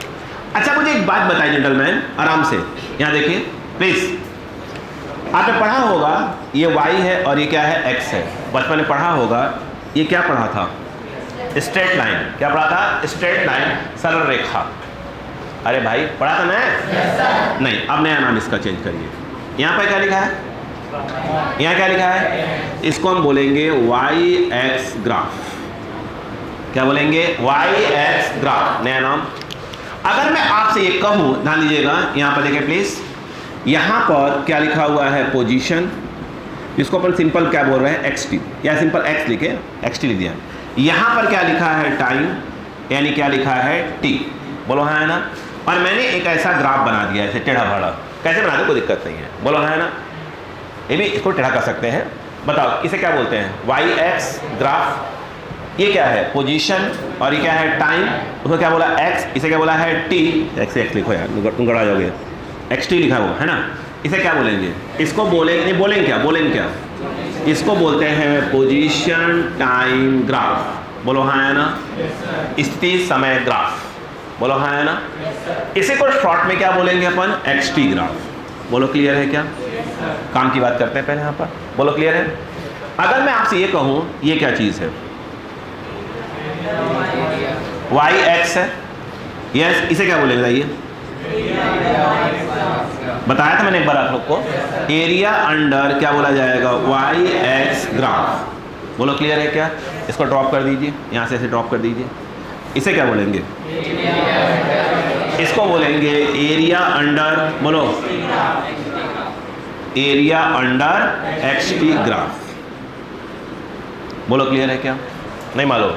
अच्छा मुझे एक बात बताइए जेंटलमैन, आराम से यहाँ देखिए प्लीज। आपने पढ़ा होगा ये y है और ये क्या है? x है। बचपन में पढ़ा होगा, ये क्या पढ़ा था? Straight line. क्या पढ़ा था? स्ट्रेट लाइन, सरल रेखा। अरे भाई पढ़ा था ना? yes, नहीं, अब नया नाम इसका चेंज करिए। यहाँ पर क्या लिखा है? यहाँ क्या लिखा है? इसको हम बोलेंगे वाई एक्स ग्राफ। क्या बोलेंगे? वाई एक्स ग्राफ, नया नाम। अगर मैं आपसे ये कहूँ, ध्यान दीजिएगा, यहाँ पर देखें प्लीज, यहाँ पर क्या लिखा हुआ है? पोजीशन, जिसको अपन सिंपल क्या बोल रहे हैं? एक्स टी, या सिंपल एक्स लिखे, एक्स टी लिख दिया। यहाँ पर क्या लिखा है? टाइम, यानी क्या लिखा है? टी। बोलो हाँ है ना? और मैंने एक ऐसा ग्राफ बना दिया ऐसे टेढ़ा भाड़ा। कैसे बना दे, कोई दिक्कत नहीं है। बोलो हाँ है ना? ये भी इसको टेढ़ा कर सकते हैं। बताओ इसे क्या बोलते हैं? Y X graph. ये क्या है? पोजीशन, और ये क्या है? टाइम। उसको क्या बोला? एक्स। इसे क्या बोला है? टी। एक्स एक्स लिखो यार, तुम गड़ा जाओगे। एक्स टी लिखा हुआ है ना? इसे क्या बोलेंगे? इसको बोलेंगे, नहीं बोलेंगे क्या? बोलेंगे क्या? इसको बोलते हैं पोजीशन टाइम ग्राफ। बोलो हाँ है ना? स्थिति समय ग्राफ। बोलो हाँ है ना? इसे को शॉर्ट में क्या बोलेंगे अपन? X T graph. बोलो क्लियर है क्या? काम की बात करते हैं पहले यहाँ पर। बोलो क्लियर है? अगर मैं आपसे ये कहूँ, ये क्या चीज़ है? वाई एक्स है। यस, इसे क्या बोलेंगे बताइए? बताया था मैंने एक बार आप लोग को, एरिया अंडर क्या बोला जाएगा? Y X graph. बोलो क्लियर है क्या? इसको ड्रॉप कर दीजिए, यहाँ से ऐसे ड्रॉप कर दीजिए। इसे क्या बोलेंगे? इसको बोलेंगे एरिया अंडर, बोलो, एरिया अंडर एक्सटी ग्राफ। बोलो क्लियर है क्या? नहीं मालूम?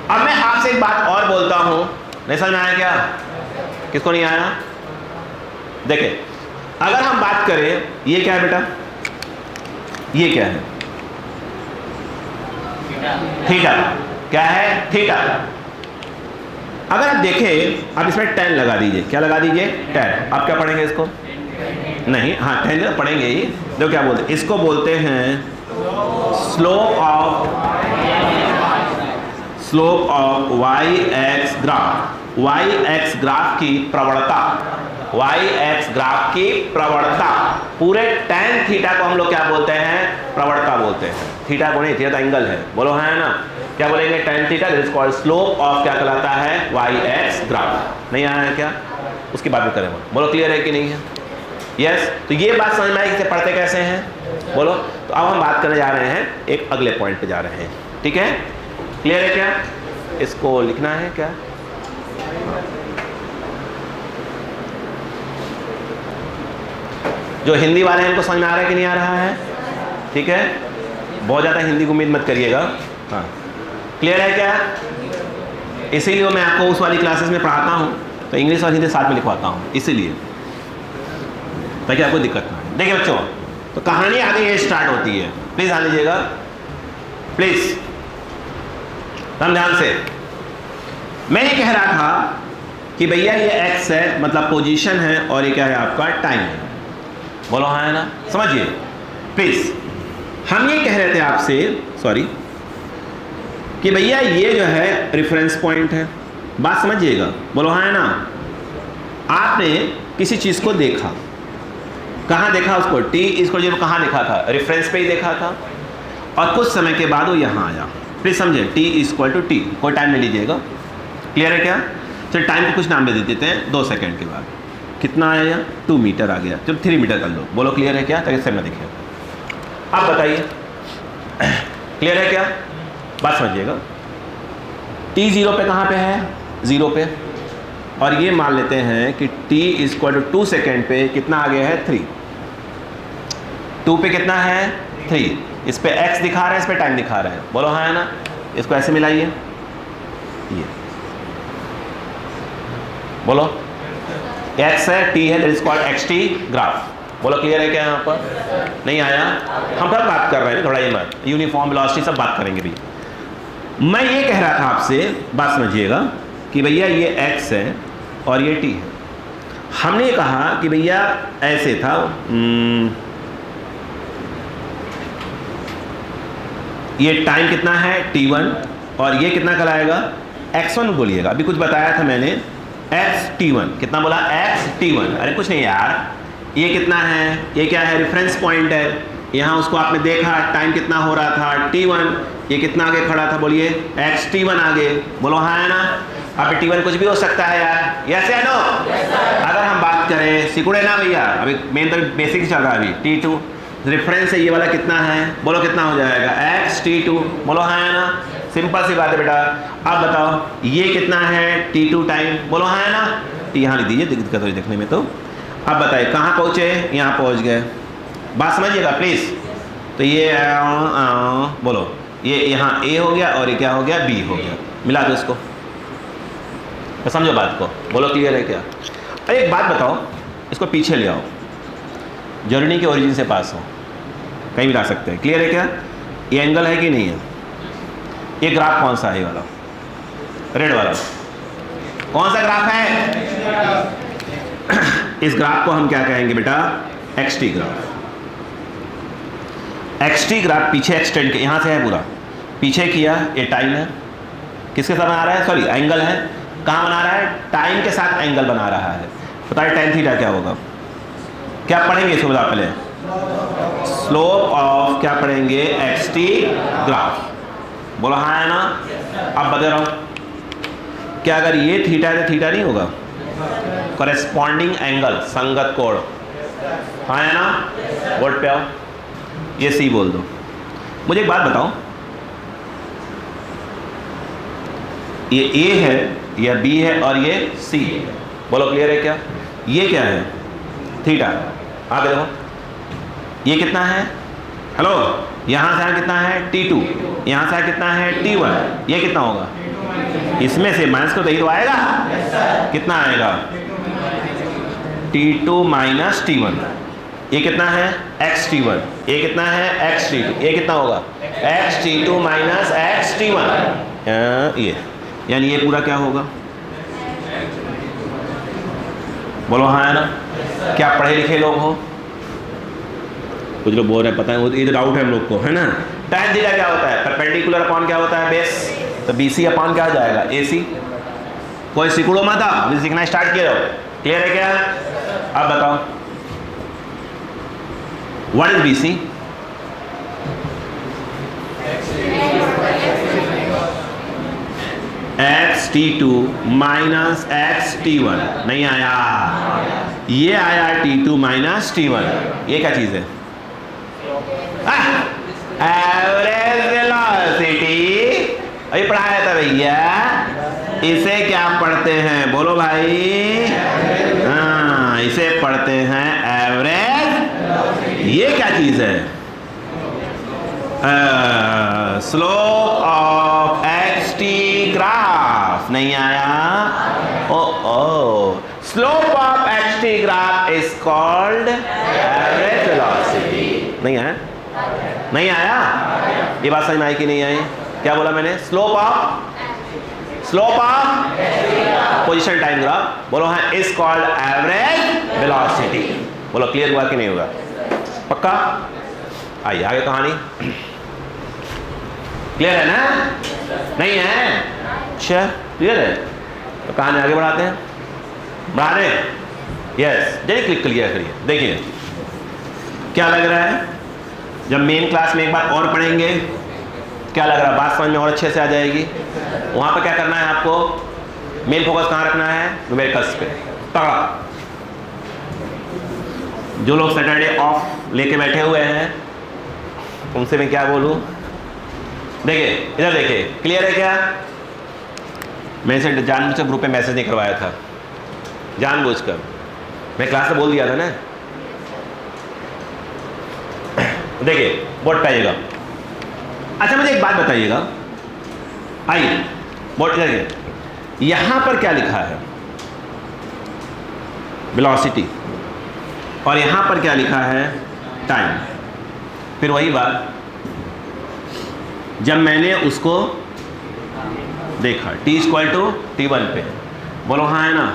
अब मैं आपसे एक बात और बोलता हूं, नहीं समझ में आया क्या? किसको नहीं आया? देखिए, अगर हम बात करें, ये क्या है बेटा? ये क्या है? थीटा। क्या है? थीटा। अगर आप देखें, आप इसमें tan लगा दीजिए। क्या लगा दीजिए? tan। आप क्या पढ़ेंगे इसको? नहीं, हाँ tan पढ़ेंगे ही। देखो क्या बोलते हैं, इसको बोलते हैं slope of Y X graph. Y X graph की प्रवणता, वाई एक्स ग्राफ की प्रवणता। पूरे tan थीटा को हम लोग क्या बोलते हैं? प्रवणता बोलते हैं। थीटा को नहीं, थीटा तो एंगल है, बोलो है ना? क्या बोलेंगे? tan theta is called slope of, क्या कहलाता है? Y X graph. नहीं आया है क्या? उसकी बात भी करें, बोलो क्लियर है कि नहीं है? यस। तो ये बात समझ में आई कि पढ़ते कैसे हैं, बोलो। तो अब हम बात करने जा रहे हैं एक अगले पॉइंट पे जा रहे हैं, ठीक है? क्लियर है क्या? इसको लिखना है क्या? जो हिंदी वाले हैं उनको समझ में आ रहा है कि नहीं आ रहा है? ठीक है, बहुत ज़्यादा हिंदी की उम्मीद मत करिएगा। हाँ, क्लियर है क्या? इसीलिए मैं आपको उस वाली क्लासेस में पढ़ाता हूँ, तो इंग्लिश और हिंदी साथ में लिखवाता हूँ, इसीलिए, ताकि आपको दिक्कत ना आए। देखिए बच्चों, तो कहानी आगे ये स्टार्ट होती है। प्लीज़ ध्यान लीजिएगा, प्लीज़ ध्यान से। मैं ये कह रहा था कि भैया ये एक्स है, मतलब पोजीशन है, और ये क्या है? आपका टाइम है। बोलो हाँ है ना? समझिए प्लीज़। हम ये कह रहे थे आपसे, सॉरी, कि भैया ये जो है रेफरेंस पॉइंट है। बात समझिएगा, बोलो हाँ है ना? आपने किसी चीज़ को देखा, कहाँ देखा उसको? टी इसको जो कहाँ देखा था? रेफरेंस पे ही देखा था, और कुछ समय के बाद वो यहाँ आया। प्लीज़ समझे, टी इक्वल टू टी, कोई टाइम नहीं लीजिएगा। क्लियर है क्या? चलो टाइम को कुछ नाम दे देते हैं। 2 सेकेंड के बाद कितना आया? 2 मीटर आ गया। चलो 3 मीटर कर लो। बोलो क्लियर है क्या? ताकि समय दिखे। आप बताइए, क्लियर है क्या? बात समझिएगा। टी 0 पे कहाँ पे है? 0 पे। और ये मान लेते हैं कि t इक्वल टू 2 सेकेंड पे कितना आ गया है? 3। 2 पे कितना है? 3। इस पे x दिखा रहा है, इस पे टाइम दिखा रहा है। बोलो हाँ है ना? इसको ऐसे मिलाइए, ये बोलो x है, t है, that is called xt graph. बोलो क्लियर है क्या? यहाँ पर नहीं आया? हम सब बात कर रहे हैं, थोड़ा ये मत, यूनिफॉर्म वेलोसिटी सब बात करेंगे भी। मैं ये कह रहा था आपसे, बात समझिएगा, कि भैया ये x है और ये t है। हमने कहा कि भैया ऐसे था, ये टाइम कितना है? t1, और ये कितना कहलाएगा? x1 बोलिएगा। अभी कुछ बताया था मैंने, xt1। कितना बोला? xt1। अरे कुछ नहीं यार, ये कितना है? ये क्या है? रेफरेंस पॉइंट है। यहाँ उसको आपने देखा, टाइम कितना हो रहा था? t1। ये कितना आगे खड़ा था? बोलिए xt1 आगे। बोलो हाँ है ना? अब t1 कुछ भी हो सकता है यार, यस या नो? अगर हम बात करें, सिकुड़े ना भैया, अभी मेन तो बेसिक चल रहा है अभी। t2 रेफरेंस है, ये वाला कितना है? बोलो कितना हो जाएगा? xt2। बोलो हाँ है ना? सिंपल सी बात है बेटा। अब बताओ ये कितना है? t2 time. बोलो हाँ है ना? t यहाँ लिख दीजिए, दिक्कत हो देखने में। तो अब बताइए कहाँ पहुँचे? यहाँ पहुँच गए। बात समझिएगा प्लीज़। तो ये बोलो, ये यहाँ a हो गया और ये क्या हो गया? b हो गया। मिला दो इसको, तो समझो बात को। बोलो क्लियर है क्या? अरे एक बात बताओ, इसको पीछे ले आओ, जर्नी के ओरिजिन से पास हो, कहीं भी ला सकते हैं। क्लियर है क्या? ये एंगल है कि नहीं है? ये ग्राफ कौन सा है? ये वाला रेड वाला कौन सा ग्राफ है? इस ग्राफ को हम क्या कहेंगे बेटा? xt graph. xt ग्राफ पीछे एक्सटेंड के, यहाँ से है पूरा पीछे किया, ये टाइम है, किसके साथ बना रहा है? सॉरी एंगल है। कहाँ बना रहा है? टाइम के साथ एंगल बना रहा है। बताइए tan थीटा क्या होगा? क्या पढ़ेंगे इसको बता पहले? स्लोप ऑफ क्या पढ़ेंगे? xt graph. बोलो हाँ है ना? अब बता रहा हूँ, क्या अगर ये थीटा है तो थीटा नहीं होगा? कॉरेस्पॉन्डिंग एंगल, संगत कोण, हाँ है ना? बोर्ड पे आओ, ये सी बोल दो। मुझे एक बात बताओ, ये ए है, यह बी है और ये सी है। बोलो क्लियर है क्या? ये क्या है? थीटा। आगे देखो, ये कितना है? हेलो, यहाँ से कितना है? T2। यहाँ से कितना है? T1। ये कितना होगा? इसमें से माइनस को तो यही तो आएगा। कितना आएगा? T2 minus T1। ये कितना है? XT1। ये कितना है? XT2। ये कितना होगा? XT2 minus XT1। ये यानी ये पूरा क्या होगा? बोलो हाँ है ना? क्या पढ़े लिखे लोग हो? कुछ लोग बोल रहे हैं पता है, ये तो डाउट है हम लोग को, है ना? tan थीटा क्या होता है? परपेंडिकुलर अपॉन क्या होता है? बेस। तो BC अपॉन क्या आ जाएगा? AC। कोई सीखो मत, आप अभी सीखना स्टार्ट किए रहो। क्लियर है क्या? अब बताओ what is BC? XT2 minus XT1। नहीं आया, ये आया T2 माइनस T1। ये क्या चीज है? Average velocity. अभी पढ़ाया था भैया, इसे क्या पढ़ते हैं? बोलो भाई। हाँ, इसे पढ़ते हैं एवरेज। ये क्या चीज है? Slope of XT graph. नहीं आया? Slope of XT graph is called average velocity. नहीं आया? नहीं आया? ये बात समझ में आई कि नहीं आई? क्या बोला मैंने? Slope of position time graph. बोलो हाँ, इज कॉल्ड एवरेज वेलोसिटी। बोलो क्लियर हुआ कि नहीं हुआ? पक्का? आइए आगे कहानी। क्लियर है ना? नहीं है? अच्छा क्लियर है, तो कहानी आगे बढ़ाते हैं। बढ़ा रहे? यस, जल्दी क्लिक क्लियर करिए। देखिए क्या लग रहा है, जब मेन क्लास में एक बार और पढ़ेंगे, क्या लग रहा है? बात समझ में और अच्छे से आ जाएगी। वहां पर क्या करना है आपको? मेन फोकस कहाँ रखना है? न्यूमेरिकल्स पे तगड़ा। जो लोग सैटरडे ऑफ लेके बैठे हुए हैं उनसे मैं क्या बोलूं? देखिए इधर देखिए, क्लियर है क्या? मैं इसे जानबूझकर ग्रुप में मैसेज नहीं करवाया था, जानबूझकर। मैं क्लास में बोल दिया था ना। देखिए बोर्ड पे आइएगा। अच्छा मुझे एक बात बताइएगा, आइए बोर्ड देखिए, यहां पर क्या लिखा है? वेलोसिटी। और यहां पर क्या लिखा है? टाइम। फिर वही बात, जब मैंने उसको देखा T=T1 पे, बोलो हाँ है ना?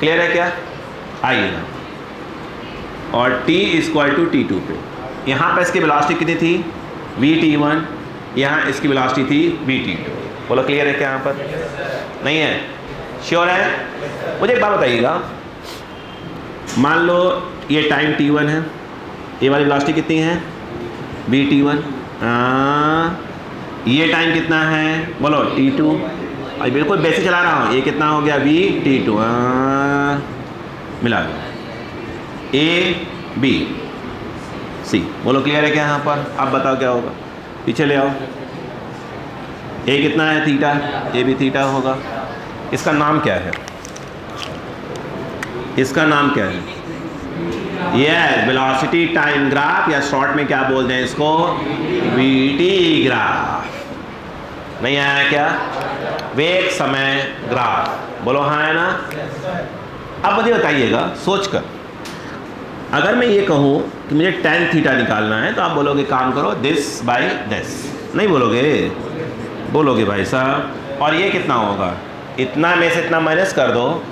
क्लियर है क्या? आइएगा, और T=T2 पे, यहाँ पर इसकी वेलोसिटी कितनी थी? VT1। यहाँ इसकी वेलोसिटी थी VT2। बोलो क्लियर है क्या? यहाँ पर नहीं है? श्योर है? मुझे एक बात बताइएगा, मान लो ये टाइम T1 है, ये वाली वेलोसिटी कितनी है? VT1। ये टाइम कितना है? बोलो T2। अभी बिल्कुल बेसिक चला रहा हूँ। ये कितना हो गया? VT2। मिला ABC। बोलो क्लियर है क्या यहाँ पर? अब बताओ क्या होगा? पीछे ले आओ। ए कितना है? थीटा। ए भी थीटा होगा। इसका नाम क्या है? इसका नाम क्या है? यस, वेलोसिटी टाइम ग्राफ, या शॉर्ट में क्या बोलते हैं इसको? VT graph. नहीं आया क्या? वेग समय ग्राफ। बोलो हाँ है ना? अब मुझे बताइएगा सोचकर, अगर मैं ये कहूँ कि मुझे tan थीटा निकालना है, तो आप बोलोगे काम करो दिस बाई दिस। नहीं बोलोगे? बोलोगे भाई साहब। और ये कितना होगा? इतना में से इतना माइनस कर दो,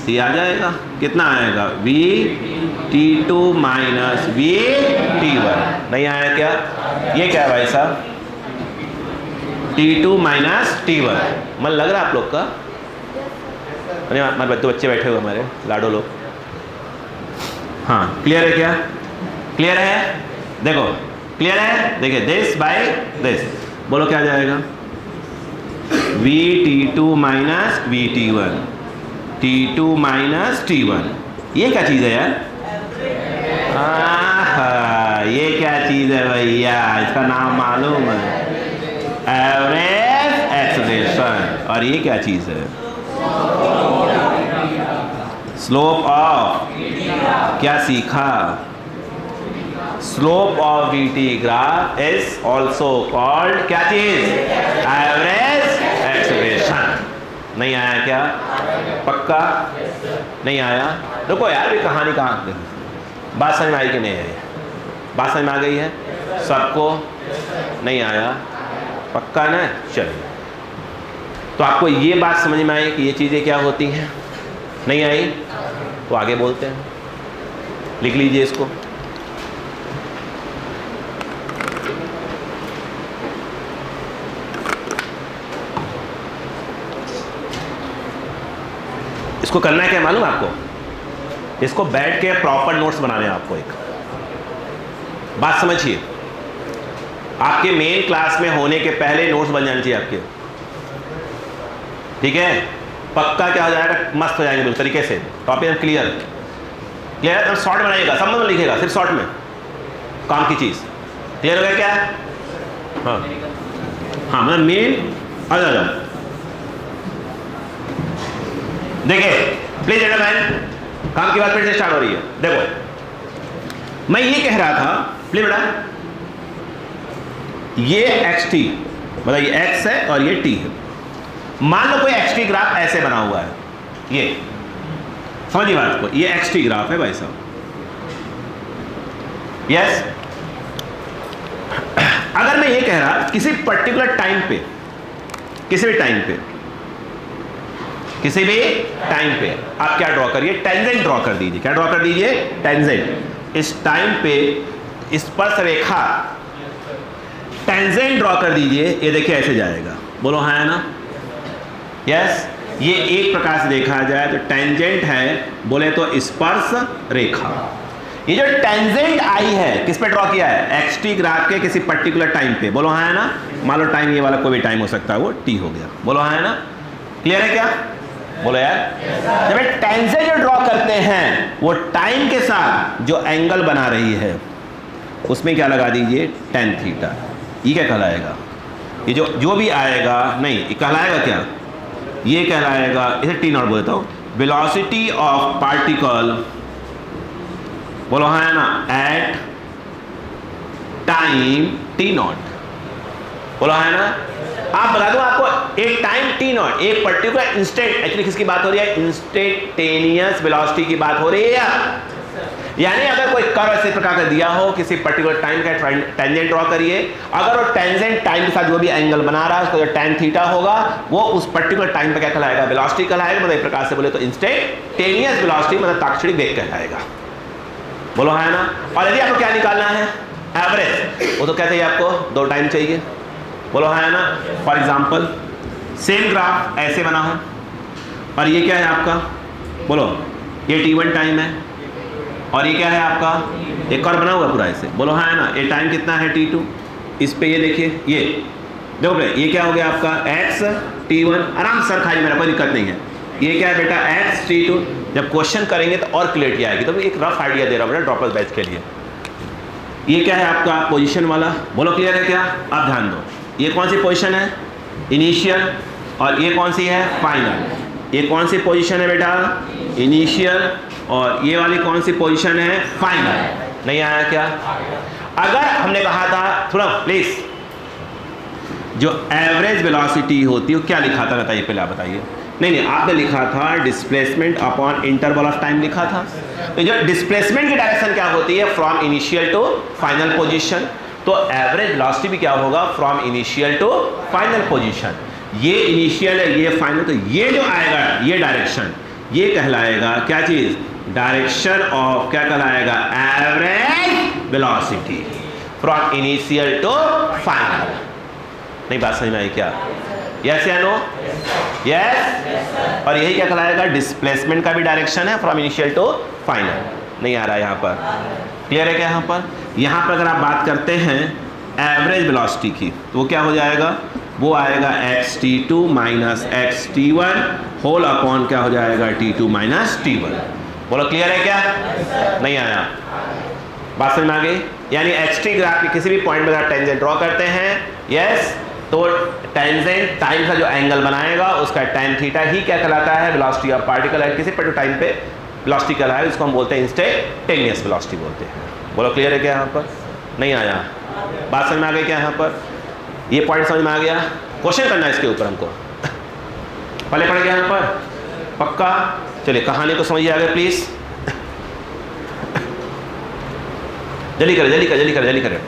ये आ जाएगा। कितना आएगा? VT2 minus VT1। नहीं आया क्या? ये क्या है भाई साहब? T2 minus T1। मन लग रहा है आप लोग का? अरे हमारे बच्चे बैठे हुए हमारे लाडो लोग। हाँ क्लियर है क्या? क्लियर है? देखो क्लियर है? देखिए दिस बाय दिस, बोलो क्या आ जाएगा? VT2 minus VT1, T2 minus T1। ये क्या चीज़ है यार? ये क्या चीज़ है भैया? इसका नाम मालूम है? Average acceleration. एक्सेलरेशन। और ये क्या चीज़ है? स्लोप ऑफ, क्या सीखा? Slope of dt graph is also called क्या चीज? Average acceleration. नहीं आया क्या? पक्का नहीं आया? रुको यार, ये कहानी कहाँ, बात समझ में आई कि नहीं है? बात समझ में आ गई है सबको? नहीं आया? पक्का ना? चलिए, तो आपको ये बात समझ में आई कि ये चीज़ें क्या होती हैं? नहीं आई तो आगे बोलते हैं, लिख लीजिए इसको। इसको करना है क्या मालूम आपको? इसको बैठ के प्रॉपर नोट्स बनाने हैं आपको। एक बात समझिए, आपके मेन क्लास में होने के पहले नोट्स बन जाने चाहिए आपके, ठीक है? पक्का क्या हो जाएगा? मस्त हो जाएंगे बिल्कुल तरीके से। टॉपिक क्लियर क्लियर, तो शॉर्ट बनाइएगा, सब में लिखेगा, सिर्फ शॉर्ट में काम की चीज़। क्लियर हो गया क्या? हाँ हाँ, मैं मेन आ जाओ। देखिए प्लीज एंडरलाइन, काम की बात फिर से स्टार्ट हो रही है। देखो, मैं ये कह रहा था, प्लीज बेटा, ये xt मतलब ये x है और ये t है। मान लो कोई xt ग्राफ ऐसे बना हुआ है, ये समझिए बात को, ये xt ग्राफ है भाई साहब। यस, अगर मैं ये कह रहा किसी पर्टिकुलर टाइम पे, किसी भी टाइम पे, किसी भी टाइम पे आप क्या ड्रॉ करिए? टेंजेंट ड्रॉ कर दीजिए। क्या ड्रॉ कर दीजिए? टेंजेंट। इस टाइम पे स्पर्श रेखा टेंजेंट ड्रॉ कर दीजिए। ये देखिए ऐसे जाएगा, बोलो हाँ है ना? यस, ये एक प्रकार से देखा जाए तो टेंजेंट है, बोले तो स्पर्श रेखा। ये जो टेंजेंट आई है किस पे ड्रॉ किया है? xt ग्राफ के किसी पर्टिकुलर टाइम पे, बोलो हाँ है ना? मान लो टाइम ये वाला कोई भी टाइम हो सकता है, वो t हो गया, बोलो हाँ है ना? क्लियर है क्या? बोलो यार। जब टेंजेंट जो ड्रॉ करते हैं वो टाइम के साथ जो एंगल बना रही है उसमें क्या लगा दीजिए? tan theta. ये क्या कहलाएगा? ये जो भी आएगा, नहीं ये कहलाएगा क्या? ये कहलाएगा, इसे t नॉट बोलता हूँ, वेलोसिटी ऑफ पार्टिकल, बोलो हाँ है ना? एट टाइम t नॉट, बोलो हाँ है ना? आप बता दो आपको, एक टाइम t नॉट, एक पर्टिकुलर इंस्टेंट, एक्चुअली किसकी बात हो रही है? इंस्टेंटेनियस वेलोसिटी की बात हो रही है। यानी अगर कोई कर्व इसी प्रकार का दिया हो, किसी पर्टिकुलर टाइम का टेंजेंट ड्रॉ करिए, अगर वो टेंजेंट टाइम के साथ जो भी एंगल बना रहा है उसका जो tan थीटा होगा वो उस पर्टिकुलर टाइम पे क्या कहलाएगा? वेलोसिटी कहलाएगा। मतलब एक प्रकार से बोले तो इंस्टेंटेनियस वेलोसिटी, मतलब ताक्षणिक वेग कहलाएगा। बोलो है ना? और यदि आपको क्या निकालना है? एवरेज। वो तो क्या चाहिए आपको? दो टाइम चाहिए, बोलो है ना? फॉर एग्जाम्पल सेम ग्राफ ऐसे बना हो और ये क्या है आपका? बोलो, ये t1 टाइम है और ये क्या है आपका? एक और बना हुआ पूरा ऐसे, बोलो हाँ है ना? ये टाइम कितना है? t2। इस पे ये देखिए, ये देखो बेटा, ये क्या हो गया आपका? x t1। आराम सर खाई, मेरा कोई दिक्कत नहीं है। ये क्या है बेटा? x t2। जब क्वेश्चन करेंगे तो और क्लियरिटी आएगी। तो एक रफ आइडिया दे रहा हूँ बेटा ड्रॉपर्स बैच के लिए। ये क्या है आपका? पोजीशन वाला, बोलो क्लियर है क्या? आप ध्यान दो, ये कौन सी पोजीशन है? इनिशियल। और ये कौन सी है? फाइनल। ये कौन सी पोजीशन है बेटा? इनिशियल। और ये वाली कौन सी पोजीशन है? फाइनल। नहीं आया क्या? अगर हमने कहा था, थोड़ा प्लीज, जो एवरेज वेलोसिटी होती है वो क्या लिखा था बताइए? पहले आप बताइए। नहीं, आपने लिखा था displacement upon interval of time लिखा था। तो जो डिस्प्लेसमेंट की डायरेक्शन क्या होती है? From initial to final position. तो एवरेज वेलोसिटी भी क्या होगा? From initial to final position. ये इनिशियल है, ये फाइनल, तो ये जो आएगा ये डायरेक्शन, ये कहलाएगा क्या चीज? डायरेक्शन ऑफ, क्या कहलाएगा? Average velocity from initial to final. नहीं बात समझ में आई क्या? यस या नो? यस। और यही क्या कहलाएगा? डिस्प्लेसमेंट का भी डायरेक्शन है फ्रॉम इनिशियल टू फाइनल। नहीं आ रहा है यहाँ पर? क्लियर है क्या? यहाँ पर अगर आप बात करते हैं एवरेज वेलोसिटी की तो वो क्या हो जाएगा? वो आएगा xt2 minus xt1 whole upon क्या हो जाएगा? t2 minus t1। बोलो क्लियर है क्या? नहीं आया? बात समझ में आ गई? यानी xt ग्राफ के किसी भी पॉइंट पर अगर टेंजेंट ड्रॉ करते हैं, यस, तो टेंजेंट टाइम का जो एंगल बनाएगा उसका tan थीटा ही क्या कहलाता है, वेलोसिटी ऑफ पार्टिकल है। किसी पर्टिकुलर टाइम पे वेलोसिटी कहलाता है, इसको हम बोलते हैं इंस्टेंटेनियस वेलोसिटी बोलते हैं। बोलो क्लियर है क्या यहाँ पर? नहीं आया? बात समझ में आ गई क्या यहाँ पर? ये पॉइंट समझ में आ गया? क्वेश्चन करना है इसके ऊपर हमको। पहले पढ़ गया यहाँ पर पक्का? चलिए कहानी को समझिए आगे प्लीज। जल्दी करें।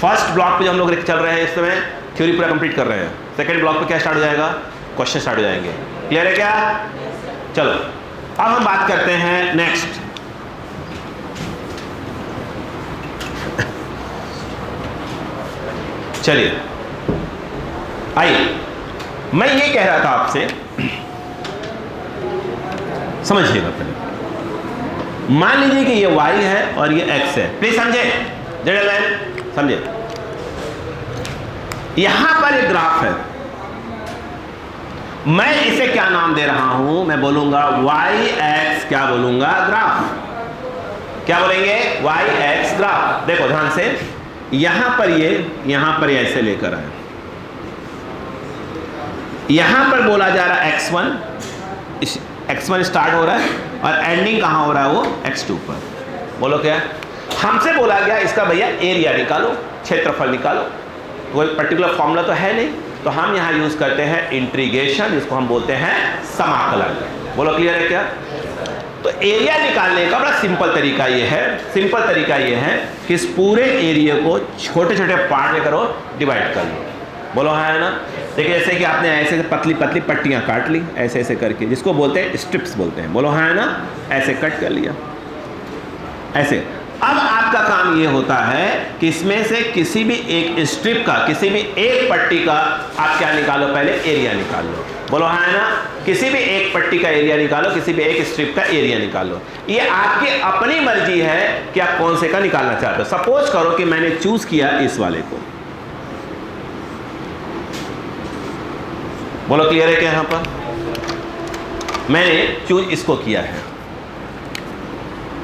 फर्स्ट ब्लॉक पे जो हम लोग चल रहे हैं इस समय, थ्योरी पूरा कंप्लीट कर रहे हैं। सेकंड ब्लॉक पे क्या स्टार्ट हो जाएगा? क्वेश्चन स्टार्ट हो जाएंगे। क्लियर है क्या? चलो अब हम बात करते हैं नेक्स्ट। चलिए आइए, मैं ये कह रहा था आपसे, समझिएगा पहले। मान लीजिए कि ये y है और ये x है। प्लीज समझे, समझे। यहां पर एक ग्राफ है, मैं इसे क्या नाम दे रहा हूं? मैं बोलूंगा y-x, क्या बोलूंगा? ग्राफ। क्या बोलेंगे? y-x graph. देखो ध्यान से, यहां पर ये ऐसे लेकर आए, यहां पर बोला जा रहा है x1, x1 स्टार्ट हो रहा है और एंडिंग कहां हो रहा है? वो x2 पर। बोलो क्या? हमसे बोला गया इसका भैया एरिया निकालो, क्षेत्रफल निकालो। कोई पर्टिकुलर फॉर्मूला तो है नहीं, तो हम यहां यूज करते हैं इंटीग्रेशन, जिसको हम बोलते हैं समाकलन। बोलो क्लियर है क्या? तो एरिया निकालने का बड़ा सिंपल तरीका ये है कि इस पूरे एरिया को छोटे छोटे पार्ट में करो, डिवाइड कर लो। बोलो है ना? देखिए जैसे कि आपने ऐसे पतली पतली पट्टियां काट ली ऐसे ऐसे करके, जिसको बोलते हैं स्ट्रिप्स बोलते हैं। बोलो है ना? ऐसे कट कर लिया ऐसे। अब आपका काम ये होता है कि इसमें से किसी भी एक स्ट्रिप का, किसी भी एक पट्टी का आप क्या निकालो? पहले एरिया निकाल लो। बोलो है ना? किसी भी एक पट्टी का एरिया निकालो, किसी भी एक स्ट्रिप का एरिया निकालो। ये आपकी अपनी मर्जी है कि आप कौन से का निकालना चाहते हो। सपोज करो कि मैंने चूज किया इस वाले को। बोलो क्लियर है क्या? यहां पर मैंने चूज इसको किया है।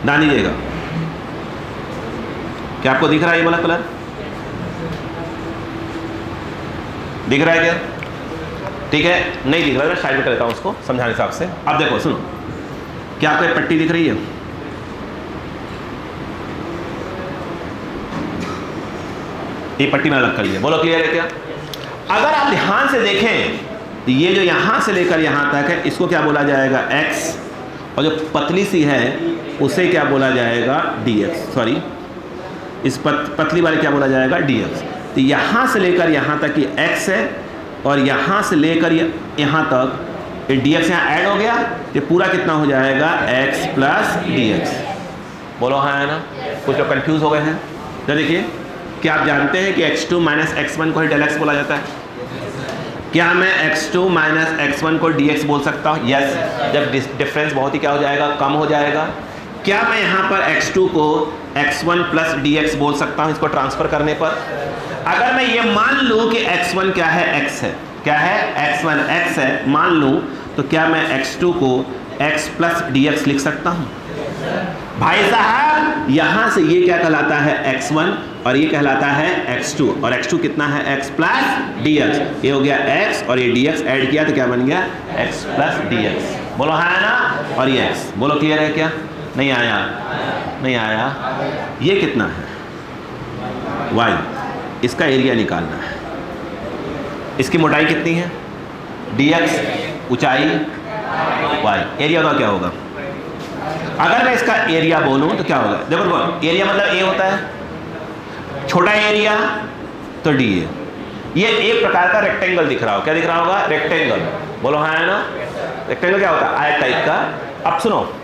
ध्यान दीजिएगा, क्या आपको दिख रहा है ये वाला कलर? दिख रहा है क्या? ठीक है, नहीं दिख रहा है, साइड में कर देता हूं उसको समझाने हिसाब से। अब देखो सुनो, क्या आपको एक पट्टी दिख रही है? ये पट्टी में अलग कर लिया। बोलो क्लियर है क्या? अगर आप ध्यान से देखें तो ये जो यहां से लेकर यहां तक है, इसको क्या बोला जाएगा? x, और जो पतली सी है उसे क्या बोला जाएगा? dx। सॉरी, इस पतली वाले क्या बोला जाएगा? dx। तो यहाँ से लेकर यहाँ तक ये x है और यहाँ से लेकर यहाँ तक ये dx यहाँ ऐड हो गया, ये पूरा कितना हो जाएगा? x plus dx। बोलो हाँ है ना? कुछ लोग कंफ्यूज हो गए हैं। तो देखिए, क्या आप जानते हैं कि x2 माइनस x1 को ही del x बोला जाता है? क्या मैं x2 माइनस x1 को dx बोल सकता हूँ? यस, जब डिफरेंस बहुत ही क्या हो जाएगा? कम हो जाएगा। क्या मैं यहाँ पर x2 को x1 प्लस dx बोल सकता हूँ इसको ट्रांसफर करने पर? अगर मैं ये मान लूँ कि x1 क्या है? x है। क्या है? x1 x है मान लूँ, तो क्या मैं x2 को x प्लस dx लिख सकता हूँ? भाई साहब, यहाँ से ये क्या कहलाता है? x1 और ये कहलाता है x2, और x2 कितना है? x plus dx। ये हो गया x और ये dx ऐड किया तो क्या बन गया? x plus dx। बोलो हाँ ना? और ये x। बोलो क्लियर है क्या? नहीं आया? नहीं आया? ये कितना है? y। इसका एरिया निकालना है। इसकी मोटाई कितनी है? dx, ऊंचाई y। एरिया का क्या होगा? अगर मैं इसका एरिया बोलूं तो क्या होगा? देखो एरिया मतलब a होता है, छोटा एरिया तो d है। ये एक प्रकार का रेक्टेंगल दिख रहा हो। क्या दिख रहा होगा? रेक्टेंगल। बोलो हाँ है ना? रेक्टेंगल क्या होता है? आयत टाइप का। अब सुनो,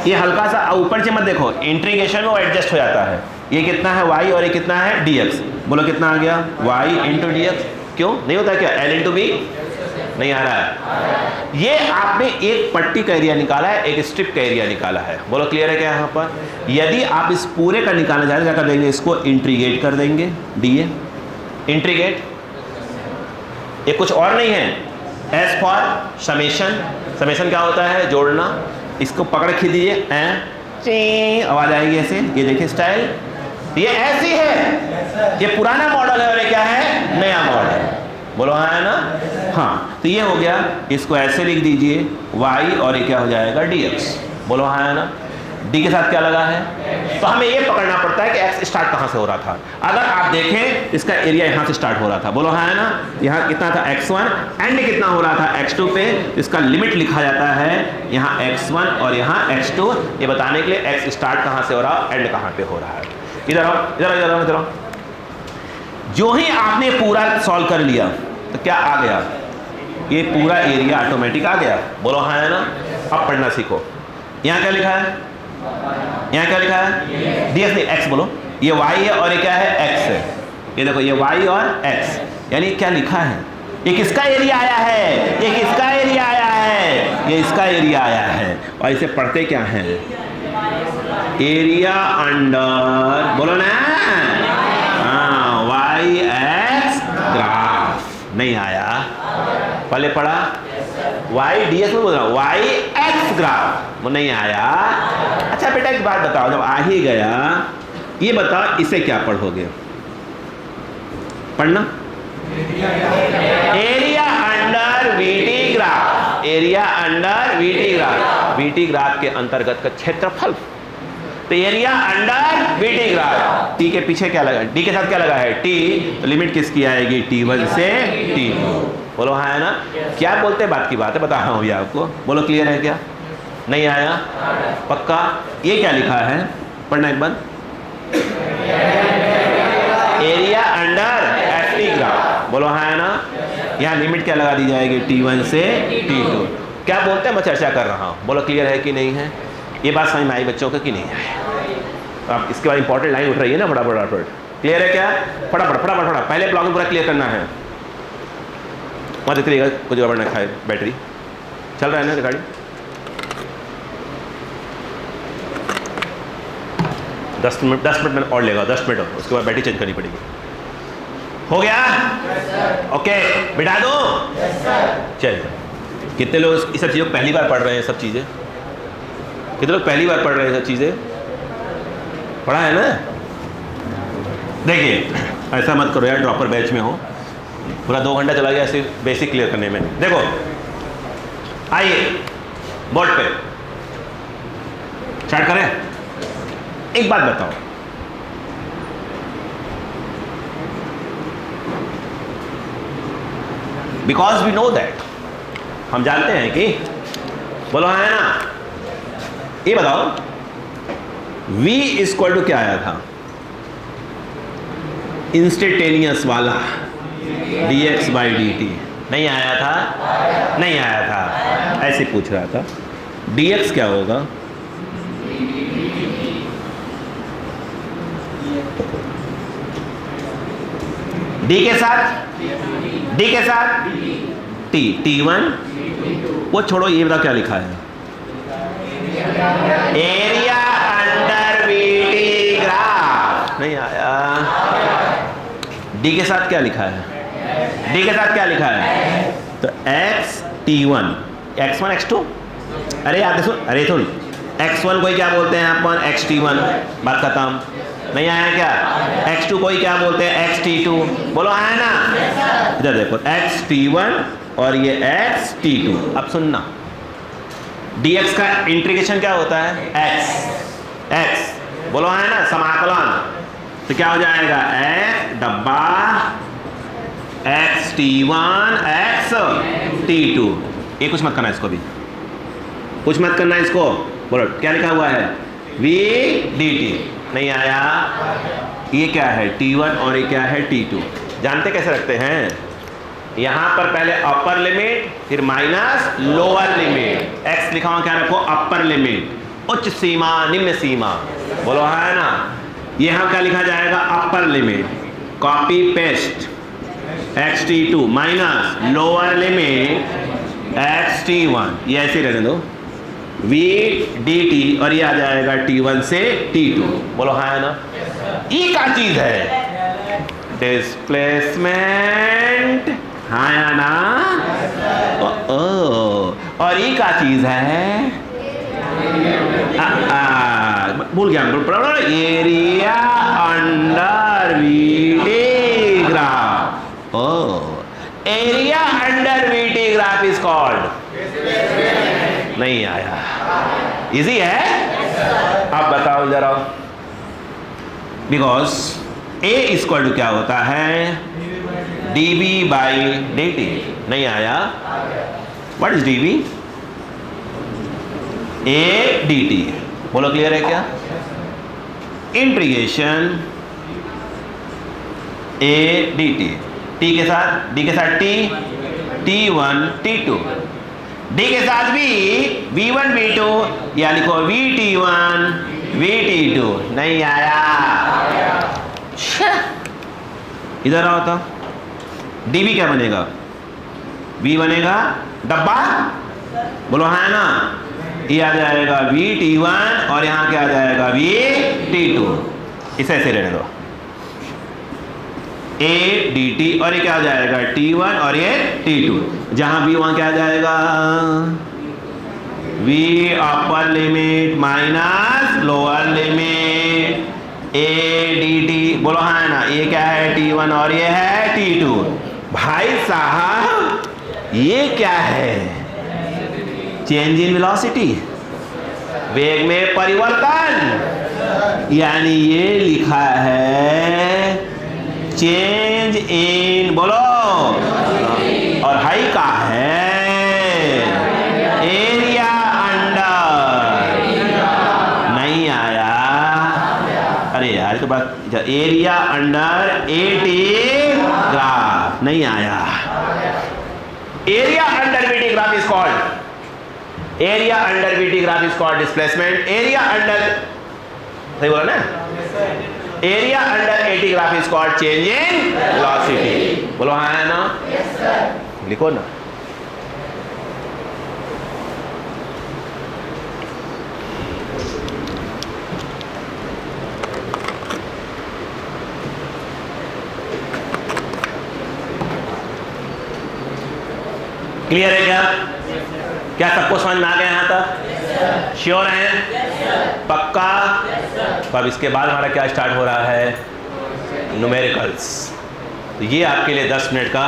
ये हल्का सा ऊपर से मत देखो, इंटीग्रेशन में वो एडजस्ट हो जाता है। ये कितना है? y और ये कितना है? dx। बोलो कितना आ गया? y into dx। क्यों नहीं होता? क्या l इंटू b? नहीं आ रहा है? ये आपने एक पट्टी का एरिया निकाला है, एक स्ट्रिप का एरिया निकाला है। बोलो क्लियर है क्या? यहाँ पर यदि आप इस पूरे का निकालना चाहें क्या कर देंगे? इसको इंटीग्रेट कर देंगे, dA। इंटीग्रेट ये कुछ और नहीं है, S फॉर समेशन। समेशन क्या होता है? जोड़ना। इसको पकड़ खींच दीजिए, आवाज आएगी ऐसे। ये देखिए स्टाइल, ये ऐसी है। ये पुराना मॉडल है और ये क्या है, नया मॉडल। बोलो हाँ है ना। हाँ तो ये हो गया, इसको ऐसे लिख दीजिए y और ये क्या हो जाएगा dx। बोलो हाँ है ना। d के साथ क्या लगा है, तो हमें ये पकड़ना पड़ता है कि x स्टार्ट कहाँ से हो रहा था। अगर आप देखें इसका एरिया यहाँ से स्टार्ट हो रहा था। बोलो हाँ है ना। यहाँ कितना था x1, एंड कितना हो रहा था x2 पे। इसका लिमिट लिखा जाता है यहाँ x1 और यहाँ x2, ये बताने के लिए x स्टार्ट कहाँ से हो रहा है, एंड कहाँ पे हो रहा है। इधर आओ इधर इधर आओ इधर आओ। जो ही आपने पूरा सॉल्व कर लिया तो क्या आ गया, ये पूरा एरिया ऑटोमेटिक आ गया। बोलो हाँ है ना। अब पढ़ना सीखो। यहाँ क्या लिखा है, यहाँ क्या लिखा है, ds नहीं x। बोलो ये y है और ये क्या है, x है। ये देखो ये y और x, यानी क्या लिखा है, ये किसका एरिया आया है, ये किसका एरिया आया है, ये इसका एरिया आया है। और इसे पढ़ते क्या है, एरिया अंडर, बोलो ना हाँ, y x ग्राफ। नहीं आया, पहले पढ़ा y ds में बोल रहा हूँ, y x ग्राफ वो नहीं आया। अच्छा बेटा एक बात बताओ, जब आ ही गया ये बताओ इसे क्या पढ़ोगे, पढ़ना area under VT graph, area under VT graph, VT graph के अंतर्गत का क्षेत्रफल। तो area under VT graph, T के पीछे क्या लगा, डी के साथ क्या लगा है, टी, तो लिमिट किसकी आएगी, t1 से t2। बोलो हाँ है ना। क्या बोलते हैं, बात की बात है, बता रहा हूँ अभी आपको। बोलो क्लियर है क्या, नहीं आया पक्का। ये क्या लिखा है, पढ़ना एक बार, एरिया अंडर ft ग्राफ। बोलो हाँ है ना। यहाँ लिमिट क्या लगा दी जाएगी, t1 से t2। क्या बोलते हैं, मैं चर्चा कर रहा हूँ। बोलो क्लियर है कि नहीं है, ये बात समझ में आई बच्चों को कि नहीं है। अब इसके बाद इंपॉर्टेंट लाइन उठ रही है ना, फटाफट। क्लियर है क्या, फटाफट पहले ब्लॉक में पूरा क्लियर करना है। वहाँ देख रहिएगा कुछ गड़बड़ ना खाए, बैटरी चल रहा है ना गाड़ी। 10 मिनट और लेगा, 10 मिनट और, उसके बाद बैटरी चेंज करनी पड़ेगी। हो गया ओके, बिठा दो चलिए। कितने लोग इस सब चीज़ों पहली बार पढ़ रहे हैं, सब चीज़ें, कितने लोग पहली बार पढ़ रहे हैं सब चीज़ें, पढ़ा है ना। देखिए ऐसा मत करो यार, ड्रॉपर बैच में हो, पूरा 2 घंटा चला गया ऐसे बेसिक क्लियर करने में। देखो आइए बोर्ड पे स्टार्ट करें। एक बात बताओ, बिकॉज वी नो दैट, हम जानते हैं कि, बोलो हाँ है ना। ये बताओ v इक्वल टू क्या आया था, इंस्टेंटेनियस वाला dx बाई dt, नहीं आया था, नहीं आया था, ऐसे पूछ रहा था। dx क्या होगा, d के साथ t, t1, वो छोड़ो, ये बताओ क्या लिखा है, एरिया अंडर वीटी ग्राफ, नहीं आया। डी के साथ क्या लिखा है, डी के साथ क्या लिखा है, तो x t1, x1 x2, अरे यार सुन, अरे सुन, x1 कोई क्या बोलते हैं अपन, x t1, बात खत्म। नहीं आया क्या, x2 कोई क्या बोलते हैं, x t2। बोलो आया ना। इधर देखो x t1 और ये x t2। अब सुनना, dx का इंटीग्रेशन क्या होता है, x, बोलो है ना, समाकलन। तो क्या हो जाएगा, x डब्बा x t1 x t2। ये कुछ मत करना इसको भी, कुछ मत करना इसको। बोलो क्या लिखा हुआ है, v dt, नहीं आया। ये क्या है, t1 और ये क्या है, t2। जानते कैसे रखते हैं, यहाँ पर पहले अपर लिमिट, फिर माइनस लोअर लिमिट। x लिखा हुआ क्या रखो, अपर लिमिट, उच्च सीमा निम्न सीमा। बोलो है ना। यहाँ क्या लिखा जाएगा, upper limit, copy paste x t2 minus lower limit x t1, ये ऐसे रहने दो, v dt, और ये आ जाएगा t1 से t2। बोलो हाँ है ना। ये क्या चीज है, डिस्प्लेसमेंट, हाँ या ना। और ये क्या चीज है, भूल गया area under VT graph. Oh area under VT graph is called, नहीं आया, इजी है। अब बताओ जरा, बिकॉज ए इक्वल टू क्या होता है, dB बाई dt, नहीं आया। What is dB? A dt, बोलो क्लियर है क्या? इंटीग्रेशन A dt, t के साथ, d के साथ t, t1 t2, d के साथ भी v1 v2, या लिखो vt1 vt2, नहीं आया। इधर आओ तो, dB क्या बनेगा, v बनेगा डब्बा, बोलो हाँ है ना, ये आ जाएगा vt1 और यहाँ क्या आ जाएगा vt2, इसे ऐसे रहने दो, a dt और ये क्या आ जाएगा t1 और ये t2, जहाँ v वहाँ क्या आ जाएगा v upper limit minus lower limit a dt, बोलो हाँ है ना, ये क्या है t1 और ये है t2। भाई साहब ये क्या है, चेंज इन वेलोसिटी, वेग में परिवर्तन, यानी ये लिखा है चेंज इन, बोलो, और हाई का है एरिया अंडर, नहीं आया। अरे यार तो बात, एरिया अंडर एटी ग्राफ, नहीं आया। Area under VT graph is called, area under VT graph is called displacement, area under, सही बोला ना, area under eighty graph is called change in velocity, बोलो हाँ है ना, लिखो ना। क्लियर है क्या? क्या सबको समझ में आ गया यहाँ तक? श्योर हैं? पक्का? तो अब इसके बाद हमारा क्या स्टार्ट हो रहा है, न्यूमेरिकल्स। तो ये आपके लिए 10 मिनट का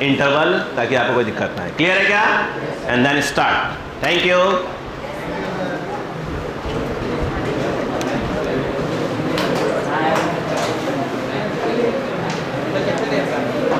इंटरवल, ताकि आपको कोई दिक्कत ना है। क्लियर है क्या? And then start. Thank you.